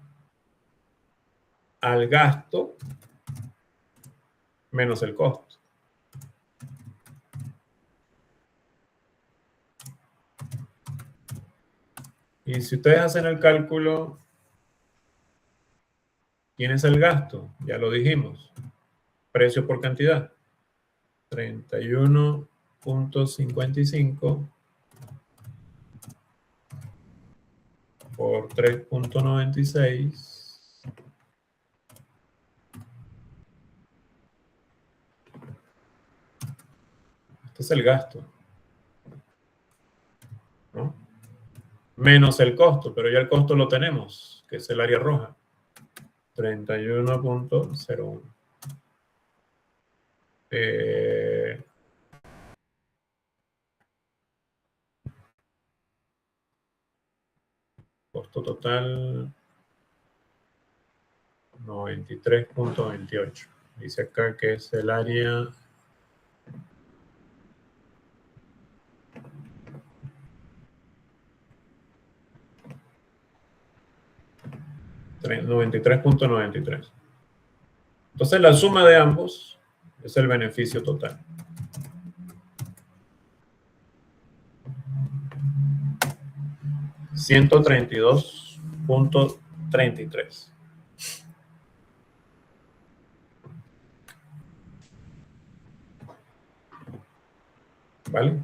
Al gasto menos el costo. Y si ustedes hacen el cálculo, ¿quién es el gasto? Ya lo dijimos. Precio por cantidad. 31.55 por 3.96. Este es el gasto, ¿no? Menos el costo, pero ya el costo lo tenemos, que es el área roja. 31.01. Costo total 93.28. Dice acá que es el área $93.93. Entonces la suma de ambos es el beneficio total. $132.33. ¿Vale?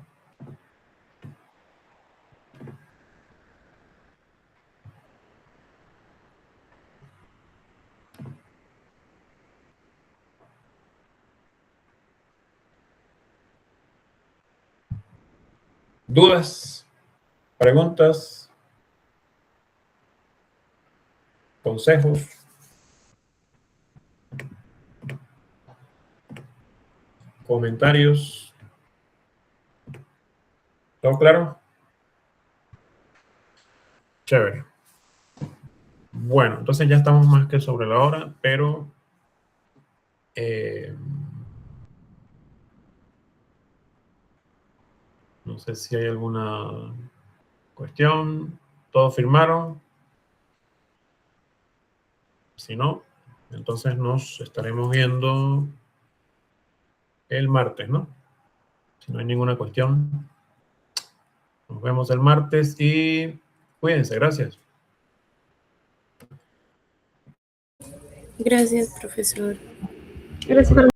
¿Dudas? ¿Preguntas? ¿Consejos? ¿Comentarios? ¿Todo claro? Chévere. Bueno, entonces ya estamos más que sobre la hora, pero no sé si hay alguna cuestión. ¿Todos firmaron? Si no, entonces nos estaremos viendo el martes, ¿no? Si no hay ninguna cuestión. Nos vemos el martes y cuídense. Gracias. Gracias, profesor. Gracias.